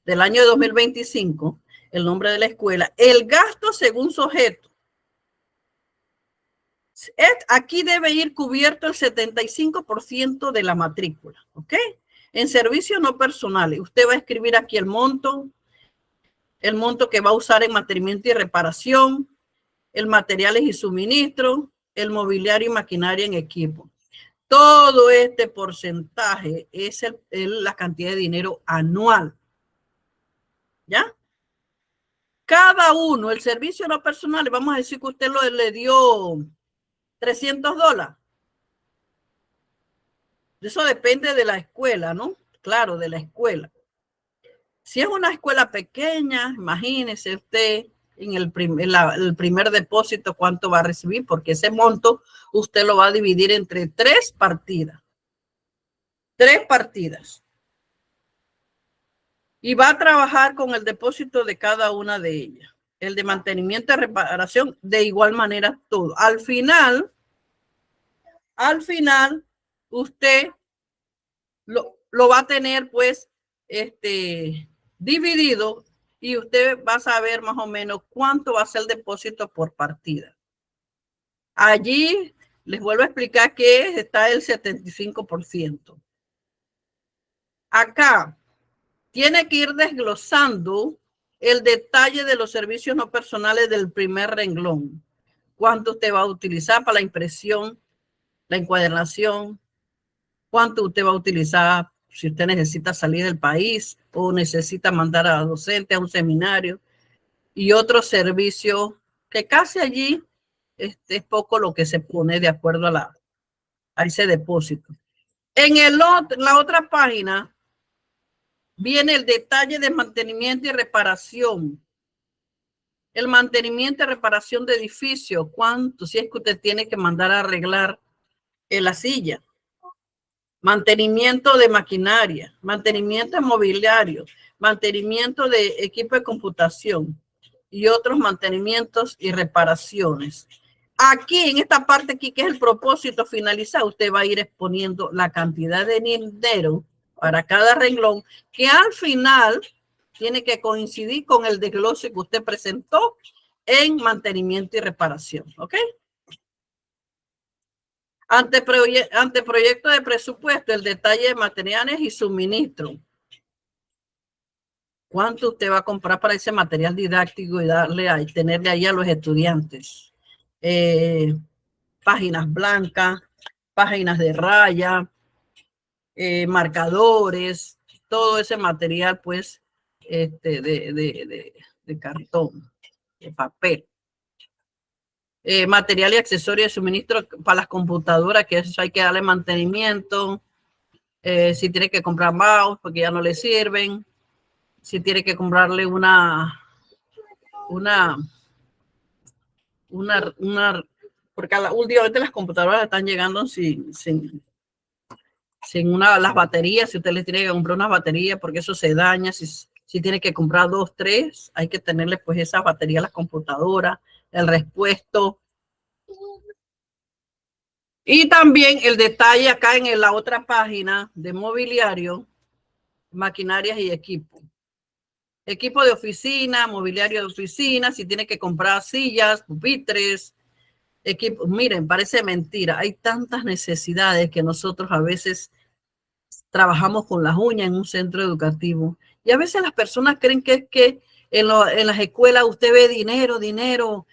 del año 2025, el nombre de la escuela, el gasto según su objeto. Aquí debe ir cubierto el 75% de la matrícula, ¿ok? En servicios no personales, usted va a escribir aquí el monto que va a usar en mantenimiento y reparación, el materiales y suministro, el mobiliario y maquinaria en equipo. Todo este porcentaje es la cantidad de dinero anual. ¿Ya? Cada uno, el servicio no personal, vamos a decir que usted le dio $300. Eso depende de la escuela, ¿no? Claro, de la escuela. Si es una escuela pequeña, imagínese usted en el primer depósito cuánto va a recibir, porque ese monto usted lo va a dividir entre 3 partidas. 3 partidas. Y va a trabajar con el depósito de cada una de ellas. El de mantenimiento y reparación, de igual manera todo. Al final, usted lo va a tener pues dividido y usted va a saber más o menos cuánto va a ser el depósito por partida. Allí les vuelvo a explicar que está el 75%. Acá tiene que ir desglosando el detalle de los servicios no personales del primer renglón. Cuánto usted va a utilizar para la impresión, la encuadernación, cuánto usted va a utilizar si usted necesita salir del país o necesita mandar a docente a un seminario y otros servicios que casi allí es poco lo que se pone de acuerdo a ese depósito. En la otra página viene el detalle de mantenimiento y reparación. El mantenimiento y reparación de edificios, cuánto, si es que usted tiene que mandar a arreglar la silla. Mantenimiento de maquinaria, mantenimiento de mobiliario, mantenimiento de equipo de computación y otros mantenimientos y reparaciones. Aquí, en esta parte aquí, que es el propósito finalizado, usted va a ir exponiendo la cantidad de dinero para cada renglón, que al final tiene que coincidir con el desglose que usted presentó en mantenimiento y reparación, ¿ok? Anteproyecto de presupuesto, el detalle de materiales y suministro. ¿Cuánto usted va a comprar para ese material didáctico y tenerle ahí a los estudiantes? Páginas blancas, páginas de raya, marcadores, todo ese material, pues, de cartón, de papel. Material y accesorios de suministro para las computadoras, que eso hay que darle mantenimiento. Si tiene que comprar mouse porque ya no le sirven. Si tiene que comprarle porque últimamente las computadoras están llegando sin las baterías. Si usted le tiene que comprar unas baterías porque eso se daña, si tiene que comprar 2, 3, hay que tenerle pues esas baterías a las computadoras, el repuesto. Y también el detalle acá en la otra página de mobiliario, maquinarias y equipo. Equipo de oficina, mobiliario de oficina, si tiene que comprar sillas, pupitres, equipo. Miren, parece mentira. Hay tantas necesidades que nosotros a veces trabajamos con las uñas en un centro educativo. Y a veces las personas creen que es que en las escuelas usted ve dinero,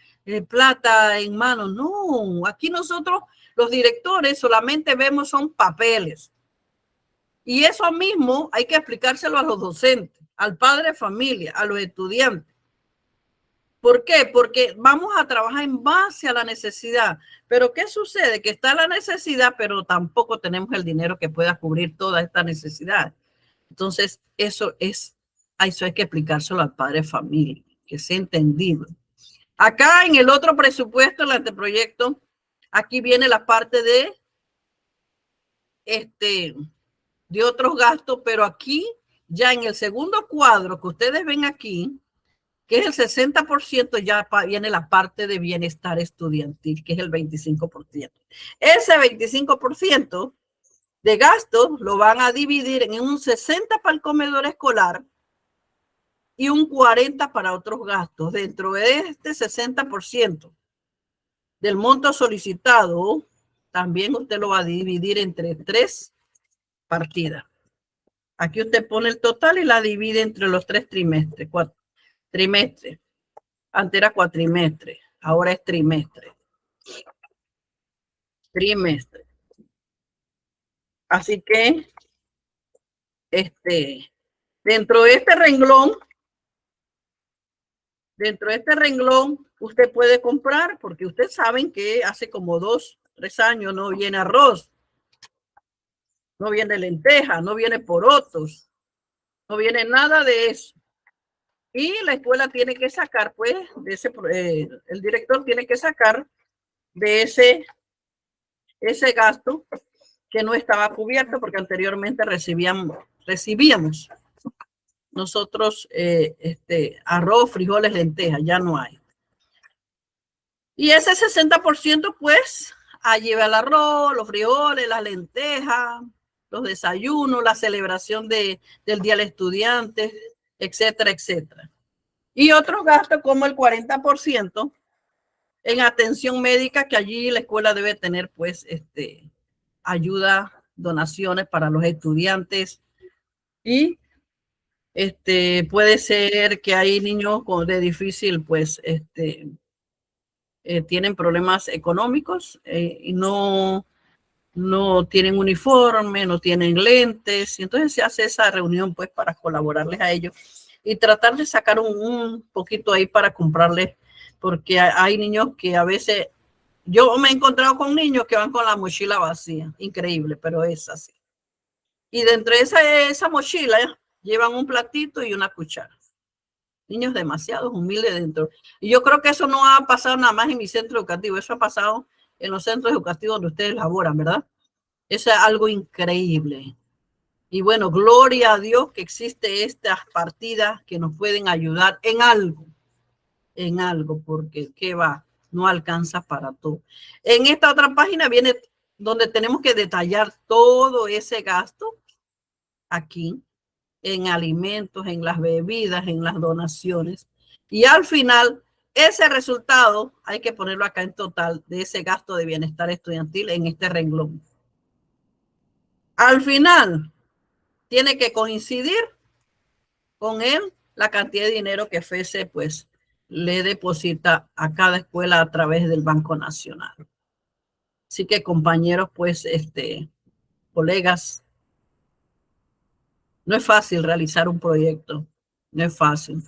plata en mano. No, aquí nosotros los directores solamente vemos son papeles. Y eso mismo hay que explicárselo a los docentes, al padre de familia, a los estudiantes. ¿Por qué? Porque vamos a trabajar en base a la necesidad. Pero ¿qué sucede? Que está la necesidad, pero tampoco tenemos el dinero que pueda cubrir toda esta necesidad. Entonces, eso hay que explicárselo al padre de familia, que sea entendido. Acá en el otro presupuesto, el anteproyecto, aquí viene la parte de otros gastos, pero aquí ya en el segundo cuadro que ustedes ven aquí, que es el 60%, ya viene la parte de bienestar estudiantil, que es el 25%. Ese 25% de gastos lo van a dividir en un 60% para el comedor escolar y un 40% para otros gastos. Dentro de este 60% del monto solicitado, también usted lo va a dividir entre 3 partidas. Aquí usted pone el total y la divide entre los 3 trimestres. Trimestre. Antes era cuatrimestre, ahora es trimestre. Trimestre. Así que, dentro de este renglón, usted puede comprar, porque ustedes saben que hace como 2, 3 años no viene arroz, no viene lenteja, no viene porotos, no viene nada de eso. Y la escuela tiene que sacar, pues, el director tiene que sacar de ese gasto que no estaba cubierto porque anteriormente recibíamos nosotros arroz, frijoles, lentejas, ya no hay. Y ese 60%, pues, allí va el arroz, los frijoles, las lentejas, los desayunos, la celebración del Día del Estudiante, etcétera, etcétera. Y otros gastos como el 40% en atención médica, que allí la escuela debe tener, pues, ayuda, donaciones para los estudiantes. Y puede ser que hay niños de difícil, pues, tienen problemas económicos y no tienen uniforme, no tienen lentes. Y entonces se hace esa reunión, pues, para colaborarles a ellos y tratar de sacar un poquito ahí para comprarles, porque hay niños que a veces, yo me he encontrado con niños que van con la mochila vacía, increíble, pero es así. Y dentro de esa mochila llevan un platito y una cuchara. Niños demasiado humildes dentro. Y yo creo que eso no ha pasado nada más en mi centro educativo, eso ha pasado en los centros educativos donde ustedes laboran, ¿verdad? Eso es algo increíble. Y bueno, gloria a Dios que existe estas partidas que nos pueden ayudar en algo, porque ¿qué va? No alcanza para todo. En esta otra página viene donde tenemos que detallar todo ese gasto aquí, en alimentos, en las bebidas, en las donaciones. Y al final ese resultado hay que ponerlo acá en total de ese gasto de bienestar estudiantil en este renglón. Al final, tiene que coincidir con él la cantidad de dinero que FESE pues le deposita a cada escuela a través del Banco Nacional. Así que compañeros, pues, colegas, no es fácil realizar un proyecto, no es fácil.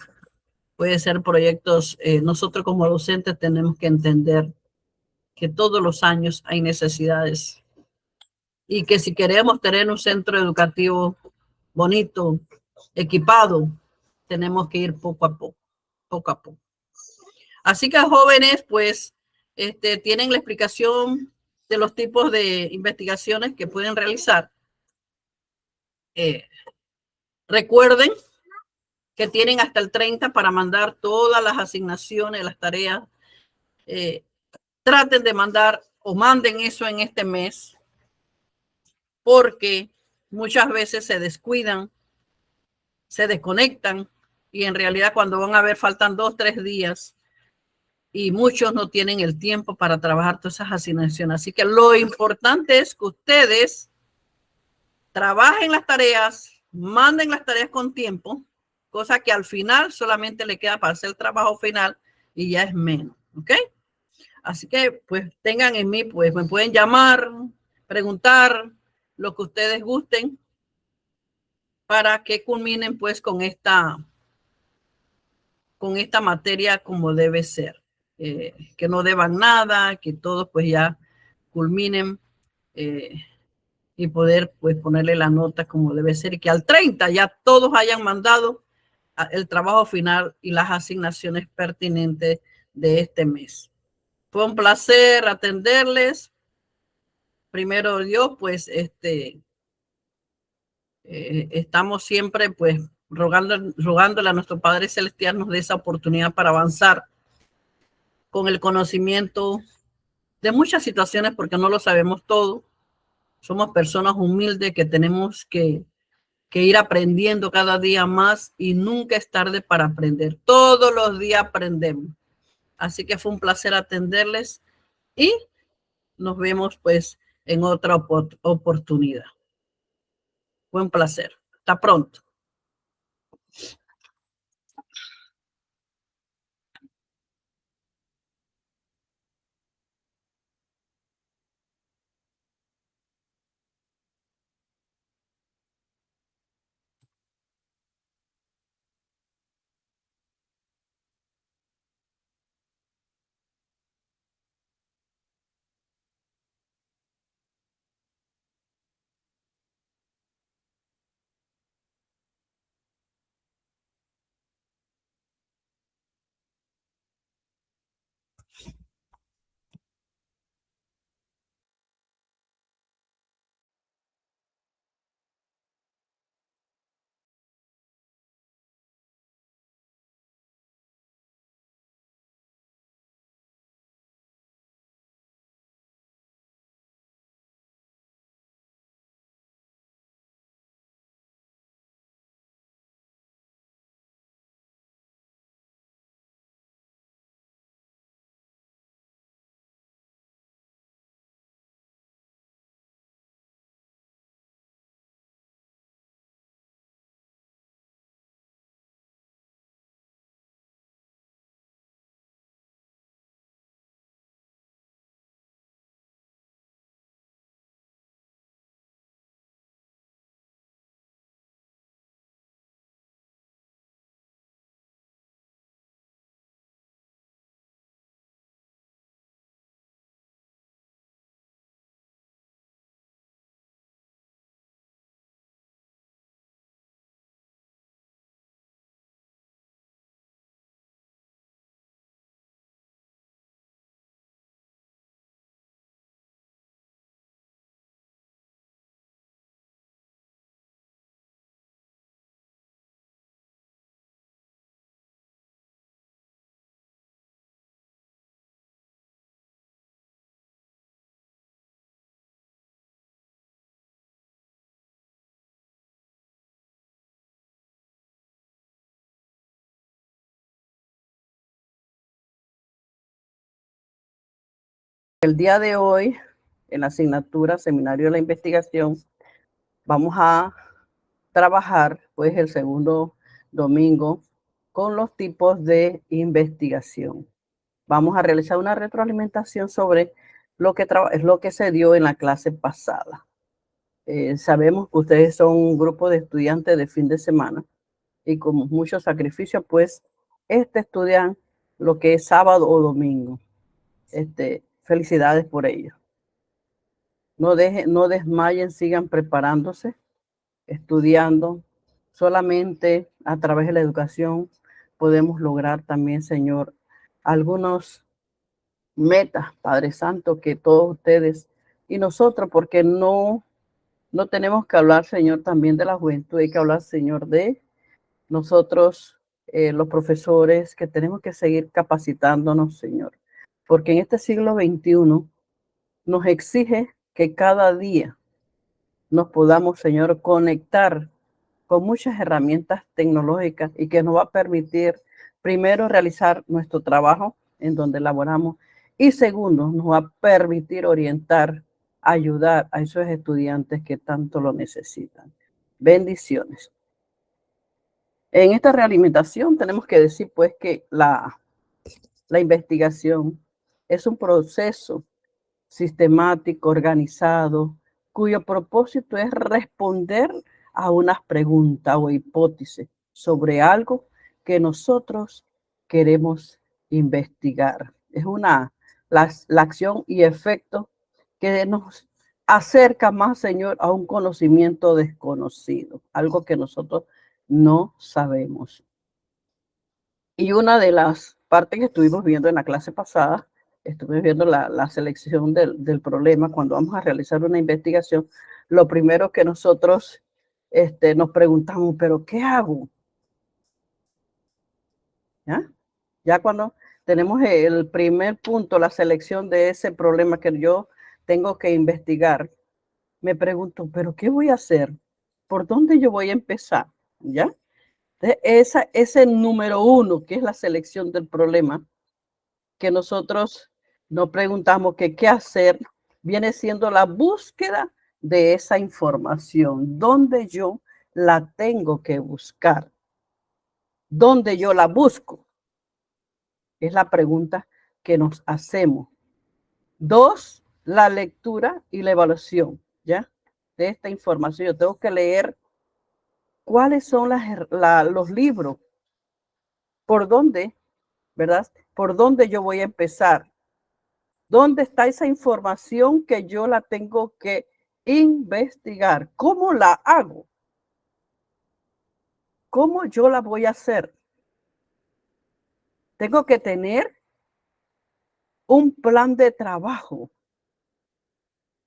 Puede ser proyectos, nosotros como docentes tenemos que entender que todos los años hay necesidades y que si queremos tener un centro educativo bonito, equipado, tenemos que ir poco a poco, poco a poco. Así que jóvenes, pues, tienen la explicación de los tipos de investigaciones que pueden realizar. Recuerden que tienen hasta el 30 para mandar todas las asignaciones, las tareas. Traten de mandar o manden eso en este mes, porque muchas veces se descuidan, se desconectan y en realidad cuando van a ver faltan 2, 3 días y muchos no tienen el tiempo para trabajar todas esas asignaciones. Así que lo importante es que ustedes trabajen las tareas, manden las tareas con tiempo, cosa que al final solamente le queda para hacer el trabajo final y ya es menos, ¿ok? Así que pues tengan en mí, pues me pueden llamar, preguntar lo que ustedes gusten para que culminen pues con esta materia como debe ser. Que no deban nada, que todos pues ya culminen y poder pues ponerle la nota como debe ser y que al 30 ya todos hayan mandado el trabajo final y las asignaciones pertinentes de este mes. Fue un placer atenderles. Primero Dios, pues estamos siempre pues rogándole a nuestro Padre Celestial nos dé esa oportunidad para avanzar con el conocimiento de muchas situaciones porque no lo sabemos todo. Somos personas humildes que tenemos que ir aprendiendo cada día más y nunca es tarde para aprender. Todos los días aprendemos. Así que fue un placer atenderles y nos vemos pues en otra oportunidad. Fue un placer. Hasta pronto. El día de hoy, en la asignatura Seminario de la Investigación, vamos a trabajar, pues, el segundo domingo con los tipos de investigación. Vamos a realizar una retroalimentación sobre lo que se dio en la clase pasada. Sabemos que ustedes son un grupo de estudiantes de fin de semana y con mucho sacrificio, pues, estudian lo que es sábado o domingo. Felicidades por ello. No desmayen, sigan preparándose, estudiando. Solamente a través de la educación podemos lograr también, Señor, algunos metas, Padre Santo, que todos ustedes y nosotros, porque no tenemos que hablar, Señor, también de la juventud, hay que hablar, Señor, de nosotros, los profesores, que tenemos que seguir capacitándonos, Señor, porque en este siglo XXI nos exige que cada día nos podamos, Señor, conectar con muchas herramientas tecnológicas y que nos va a permitir, primero, realizar nuestro trabajo en donde laboramos y segundo, nos va a permitir orientar, ayudar a esos estudiantes que tanto lo necesitan. Bendiciones. En esta realimentación tenemos que decir, pues, que la investigación es un proceso sistemático, organizado, cuyo propósito es responder a unas preguntas o hipótesis sobre algo que nosotros queremos investigar. Es la acción y efecto que nos acerca más, Señor, a un conocimiento desconocido, algo que nosotros no sabemos. Y una de las partes que estuvimos viendo en la clase pasada, estuvimos viendo la selección del problema. Cuando vamos a realizar una investigación, lo primero que nosotros nos preguntamos, ¿pero qué hago? Ya cuando tenemos el primer punto, la selección de ese problema que yo tengo que investigar, me pregunto, ¿pero qué voy a hacer? ¿Por dónde yo voy a empezar? ¿Ya? Entonces, ese número uno, que es la selección del problema, que nosotros nos preguntamos que qué hacer, viene siendo la búsqueda de esa información, donde yo la tengo que buscar, donde yo la busco, es la pregunta que nos hacemos. Dos, la lectura y la evaluación, ¿ya? De esta información. Yo tengo que leer cuáles son los libros, por dónde, ¿verdad? Por dónde yo voy a empezar. ¿Dónde está esa información que yo la tengo que investigar? ¿Cómo la hago? ¿Cómo yo la voy a hacer? Tengo que tener un plan de trabajo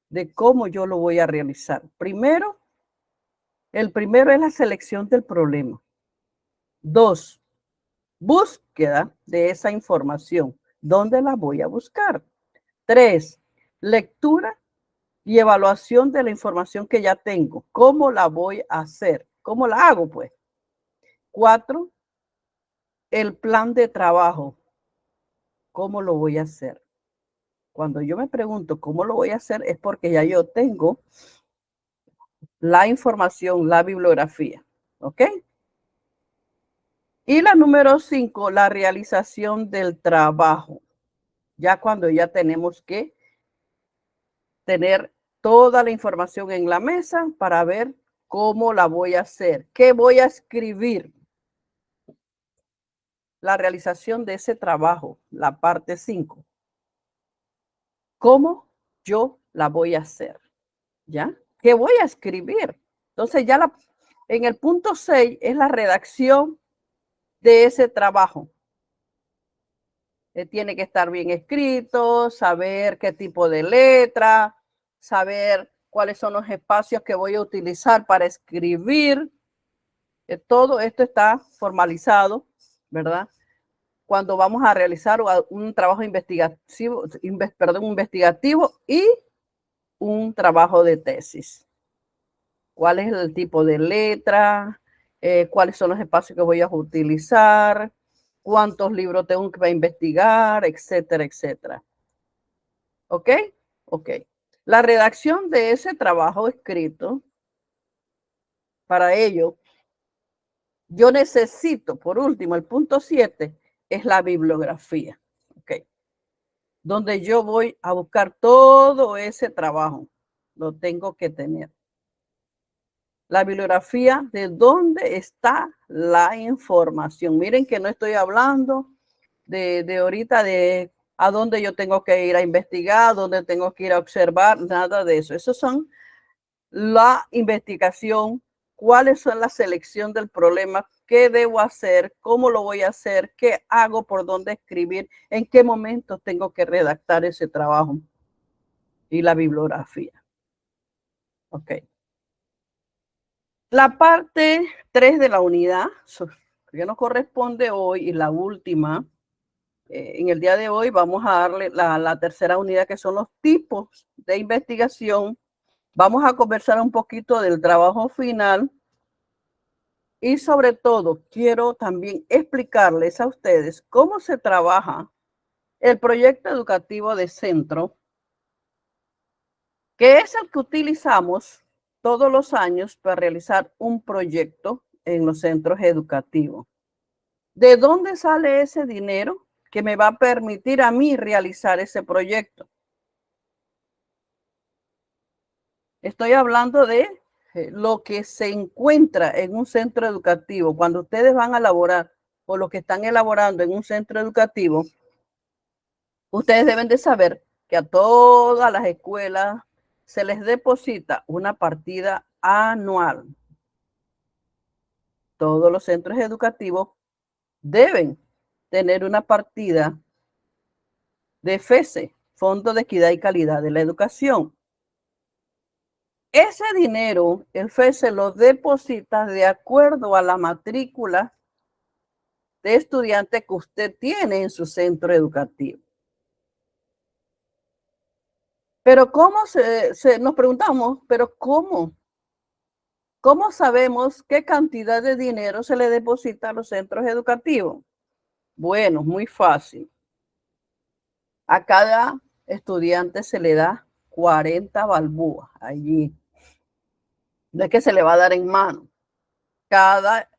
de cómo yo lo voy a realizar. El primero es la selección del problema. Dos, búsqueda de esa información. ¿Dónde la voy a buscar? Tres, lectura y evaluación de la información que ya tengo. ¿Cómo la voy a hacer? ¿Cómo la hago, pues? Cuatro, el plan de trabajo. ¿Cómo lo voy a hacer? Cuando yo me pregunto cómo lo voy a hacer es porque ya yo tengo la información, la bibliografía. ¿Ok? Y la número 5, la realización del trabajo. Ya cuando ya tenemos que tener toda la información en la mesa para ver cómo la voy a hacer. ¿Qué voy a escribir? La realización de ese trabajo, la parte 5. ¿Cómo yo la voy a hacer? ¿Ya? ¿Qué voy a escribir? Entonces ya en el punto 6 es la redacción de ese trabajo. Tiene que estar bien escrito, saber qué tipo de letra, saber cuáles son los espacios que voy a utilizar para escribir. Todo esto está formalizado, ¿verdad? Cuando vamos a realizar un trabajo investigativo y un trabajo de tesis. ¿Cuál es el tipo de letra? ¿Cuáles son los espacios que voy a utilizar? ¿Cuántos libros tengo que investigar? Etcétera, etcétera. ¿Ok? Ok. La redacción de ese trabajo escrito, para ello, yo necesito, por último, el punto 7 es la bibliografía. ¿Ok? Donde yo voy a buscar todo ese trabajo. Lo tengo que tener. La bibliografía de dónde está la información. Miren que no estoy hablando de ahorita de a dónde yo tengo que ir a investigar, dónde tengo que ir a observar, nada de eso. Esos son la investigación, cuáles son la selección del problema, qué debo hacer, cómo lo voy a hacer, qué hago, por dónde escribir, en qué momento tengo que redactar ese trabajo y la bibliografía. Ok. La parte 3 de la unidad, que nos corresponde hoy, y la última, en el día de hoy vamos a darle la tercera unidad, que son los tipos de investigación. Vamos a conversar un poquito del trabajo final y sobre todo quiero también explicarles a ustedes cómo se trabaja el proyecto educativo de centro, que es el que utilizamos todos los años para realizar un proyecto en los centros educativos. ¿De dónde sale ese dinero que me va a permitir a mí realizar ese proyecto? Estoy hablando de lo que se encuentra en un centro educativo. Cuando ustedes van a elaborar o lo que están elaborando en un centro educativo, ustedes deben de saber que a todas las escuelas se les deposita una partida anual. Todos los centros educativos deben tener una partida de FESE, Fondo de Equidad y Calidad de la Educación. Ese dinero, el FESE lo deposita de acuerdo a la matrícula de estudiante que usted tiene en su centro educativo. Pero ¿cómo nos preguntamos, pero cómo sabemos qué cantidad de dinero se le deposita a los centros educativos? Bueno, muy fácil. A cada estudiante se le da 40 balbúas allí. No es que se le va a dar en mano. Cada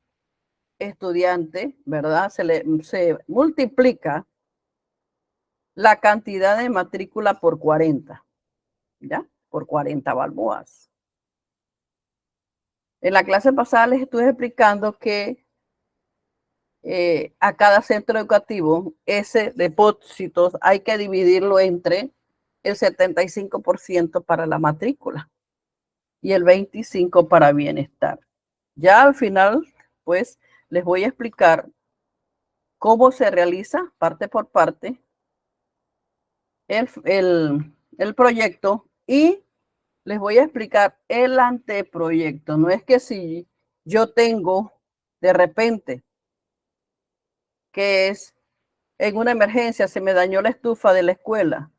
estudiante, ¿verdad? Se multiplica la cantidad de matrícula por 40, ¿ya? Por 40 balboas. En la clase pasada les estuve explicando que a cada centro educativo ese depósito hay que dividirlo entre el 75% para la matrícula y el 25% para bienestar. Ya al final, pues, les voy a explicar cómo se realiza parte por parte el proyecto y les voy a explicar el anteproyecto. No es que si yo tengo de repente que es en una emergencia, se me dañó la estufa de la escuela,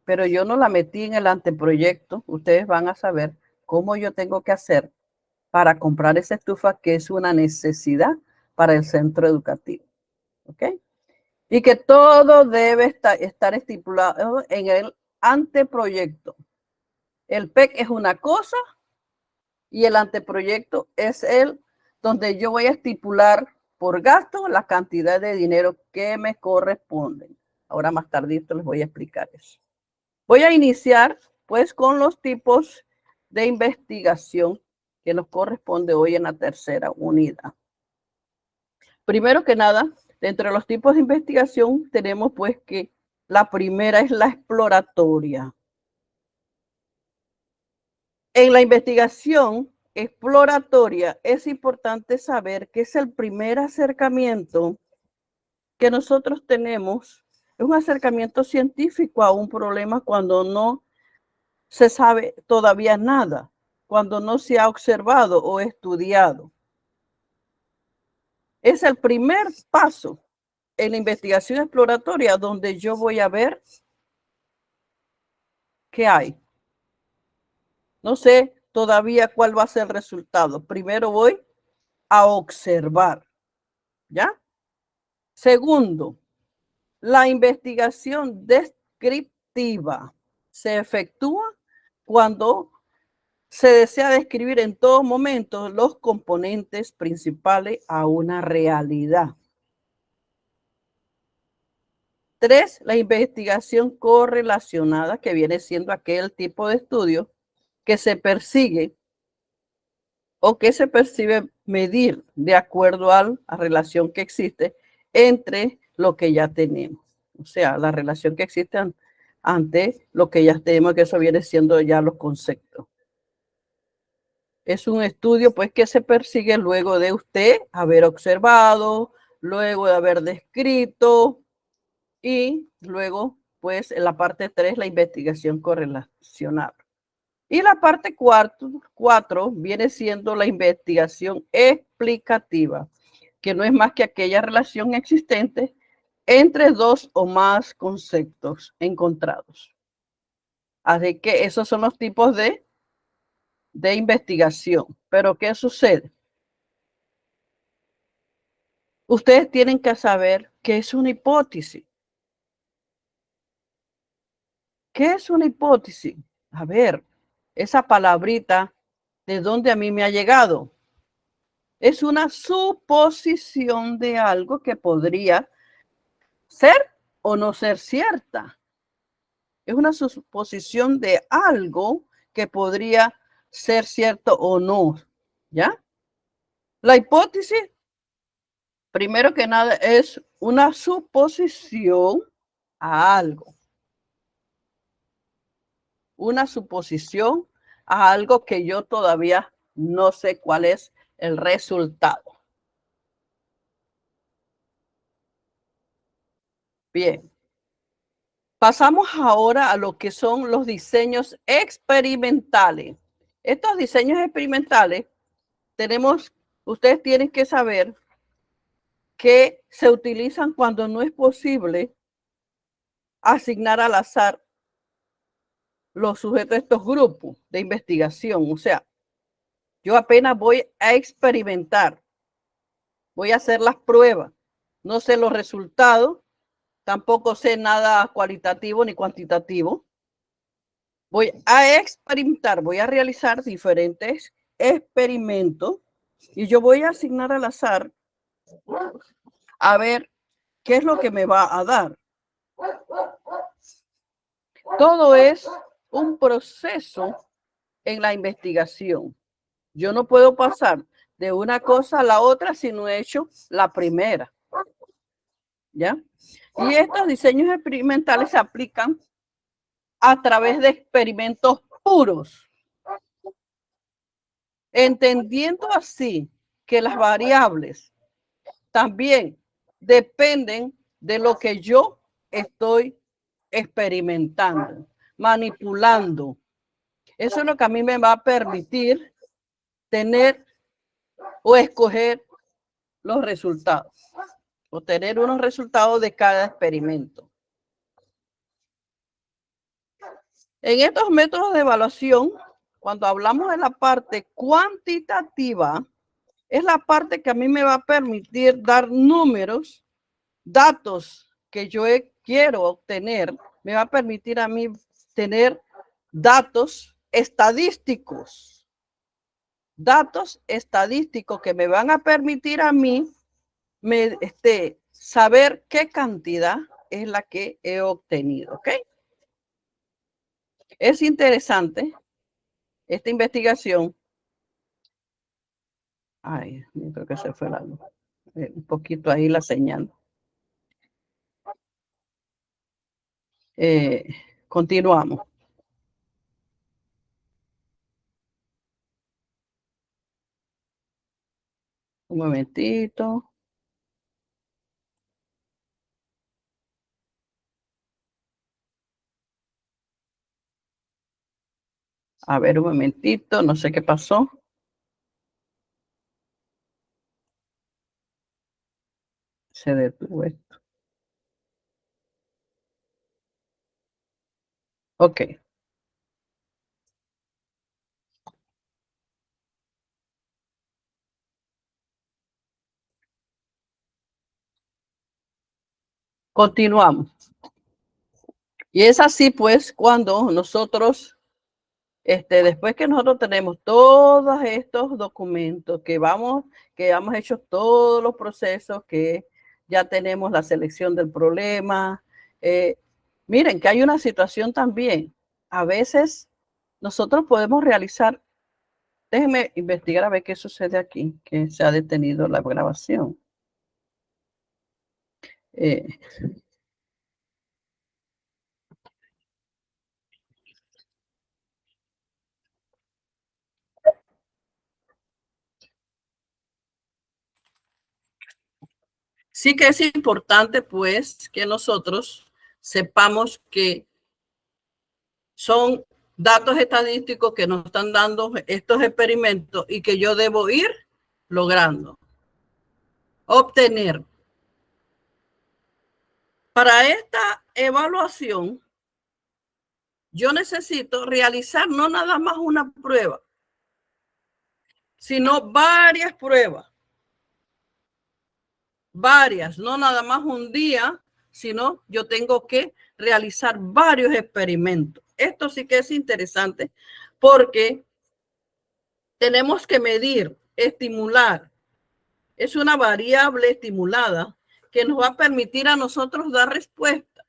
pero yo no la metí en el anteproyecto, ustedes van a saber cómo yo tengo que hacer para comprar esa estufa, que es una necesidad para el centro educativo. ¿Ok? Y que todo debe estar estipulado en el anteproyecto. El PEC es una cosa y el anteproyecto es el donde yo voy a estipular por gasto la cantidad de dinero que me corresponden. Ahora más tardito les voy a explicar eso. Voy a iniciar pues con los tipos de investigación que nos corresponde hoy en la tercera unidad. Primero que nada, dentro de los tipos de investigación tenemos pues que la primera es la exploratoria. En la investigación exploratoria es importante saber que es el primer acercamiento que nosotros tenemos, es un acercamiento científico a un problema cuando no se sabe todavía nada, cuando no se ha observado o estudiado. Es el primer paso en la investigación exploratoria donde yo voy a ver qué hay. No sé todavía cuál va a ser el resultado. Primero voy a observar, ¿ya? Segundo, la investigación descriptiva. explicativa se efectúa cuando se desea describir en todo momento los componentes principales a una realidad. 3, la investigación correlacionada, que viene siendo aquel tipo de estudio que se persigue o que se percibe medir de acuerdo a la relación que existe entre lo que ya tenemos. O sea, la relación que existe ante lo que ya tenemos, que eso viene siendo ya los conceptos. Es un estudio pues que se persigue luego de usted haber observado, luego de haber descrito y luego pues en la parte 3 la investigación correlacionada. Y la parte 4 viene siendo la investigación explicativa, que no es más que aquella relación existente entre dos o más conceptos encontrados. Así que esos son los tipos de investigación. Pero ¿qué sucede? Ustedes tienen que saber qué es una hipótesis. ¿Qué es una hipótesis? A ver, esa palabrita, ¿de dónde a mí me ha llegado? Es una suposición de algo que podría ser o no ser cierta. Es una suposición de algo que podría ser cierto o no. ¿Ya? La hipótesis, primero que nada, es una suposición a algo. Una suposición a algo que yo todavía no sé cuál es el resultado. Bien. Pasamos ahora a lo que son los diseños experimentales. Estos diseños experimentales ustedes tienen que saber que se utilizan cuando no es posible asignar al azar los sujetos de estos grupos de investigación. O sea, yo apenas voy a experimentar, voy a hacer las pruebas, no sé los resultados, tampoco sé nada cualitativo ni cuantitativo. Voy a experimentar, voy a realizar diferentes experimentos y yo voy a asignar al azar a ver qué es lo que me va a dar. Todo es un proceso en la investigación. Yo no puedo pasar de una cosa a la otra si no he hecho la primera. ¿Ya? Y estos diseños experimentales se aplican a través de experimentos puros, entendiendo así que las variables también dependen de lo que yo estoy experimentando, manipulando. Eso es lo que a mí me va a permitir tener o escoger los resultados, o tener unos resultados de cada experimento. En estos métodos de evaluación, cuando hablamos de la parte cuantitativa, es la parte que a mí me va a permitir dar números, datos que yo quiero obtener, me va a permitir a mí tener datos estadísticos que me van a permitir a mí saber qué cantidad es la que he obtenido, ¿ok? Es interesante esta investigación. Ay, creo que se fue la luz. Un poquito ahí la señal. Eh, Continuamos. Un momentito. A ver, un momentito. No sé qué pasó. Se detuvo esto. Ok. Continuamos. Y es así, pues, cuando nosotros, después que nosotros tenemos todos estos documentos, que hemos hecho todos los procesos, que ya tenemos la selección del problema. Miren que hay una situación también. A veces nosotros podemos realizar, déjenme investigar a ver qué sucede aquí, que se ha detenido la grabación. Eh, sí que es importante, pues, que nosotros sepamos que son datos estadísticos que nos están dando estos experimentos y que yo debo ir logrando obtener. Para esta evaluación, yo necesito realizar no nada más una prueba, sino varias, no nada más un día, sino yo tengo que realizar varios experimentos. Esto sí que es interesante porque tenemos que medir, estimular. Es una variable estimulada que nos va a permitir a nosotros dar respuesta.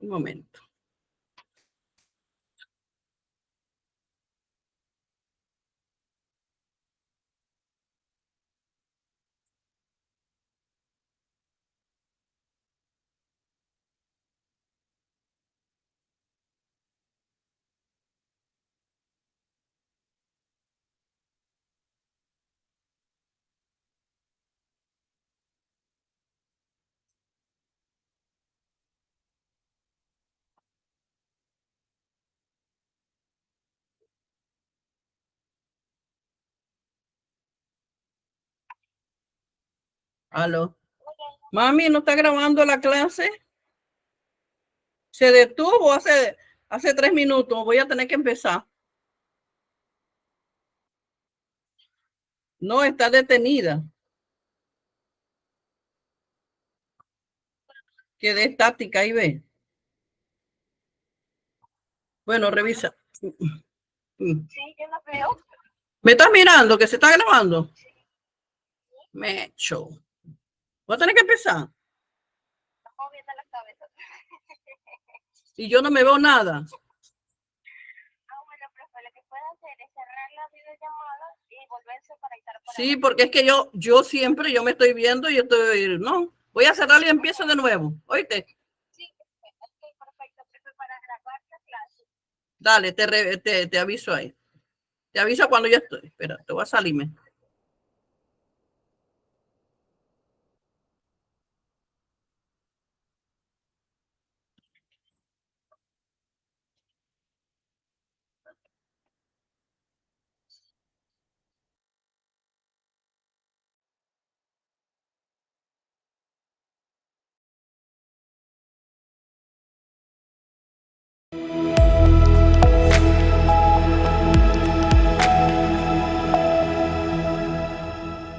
Un momento. Aló. Mami, ¿no está grabando la clase? Se detuvo hace 3 minutos. Voy a tener que empezar. No, está detenida. Quedé estática y ve. Bueno, revisa. Sí, yo la veo. ¿Me estás mirando que se está grabando? Me echo. Voy a tener que empezar. Moviendo la cabeza. Y yo no me veo nada. Bueno, profe, lo que puede hacer es cerrar la videollamada y volverse a conectar. Sí, porque es que yo siempre, yo me estoy viendo y no, voy a cerrar y empiezo de nuevo. ¿Oíste? Sí, okay, perfecto, profe, para grabar la clase. Dale, te aviso ahí. Te aviso cuando ya estoy. Espera, te voy a salirme.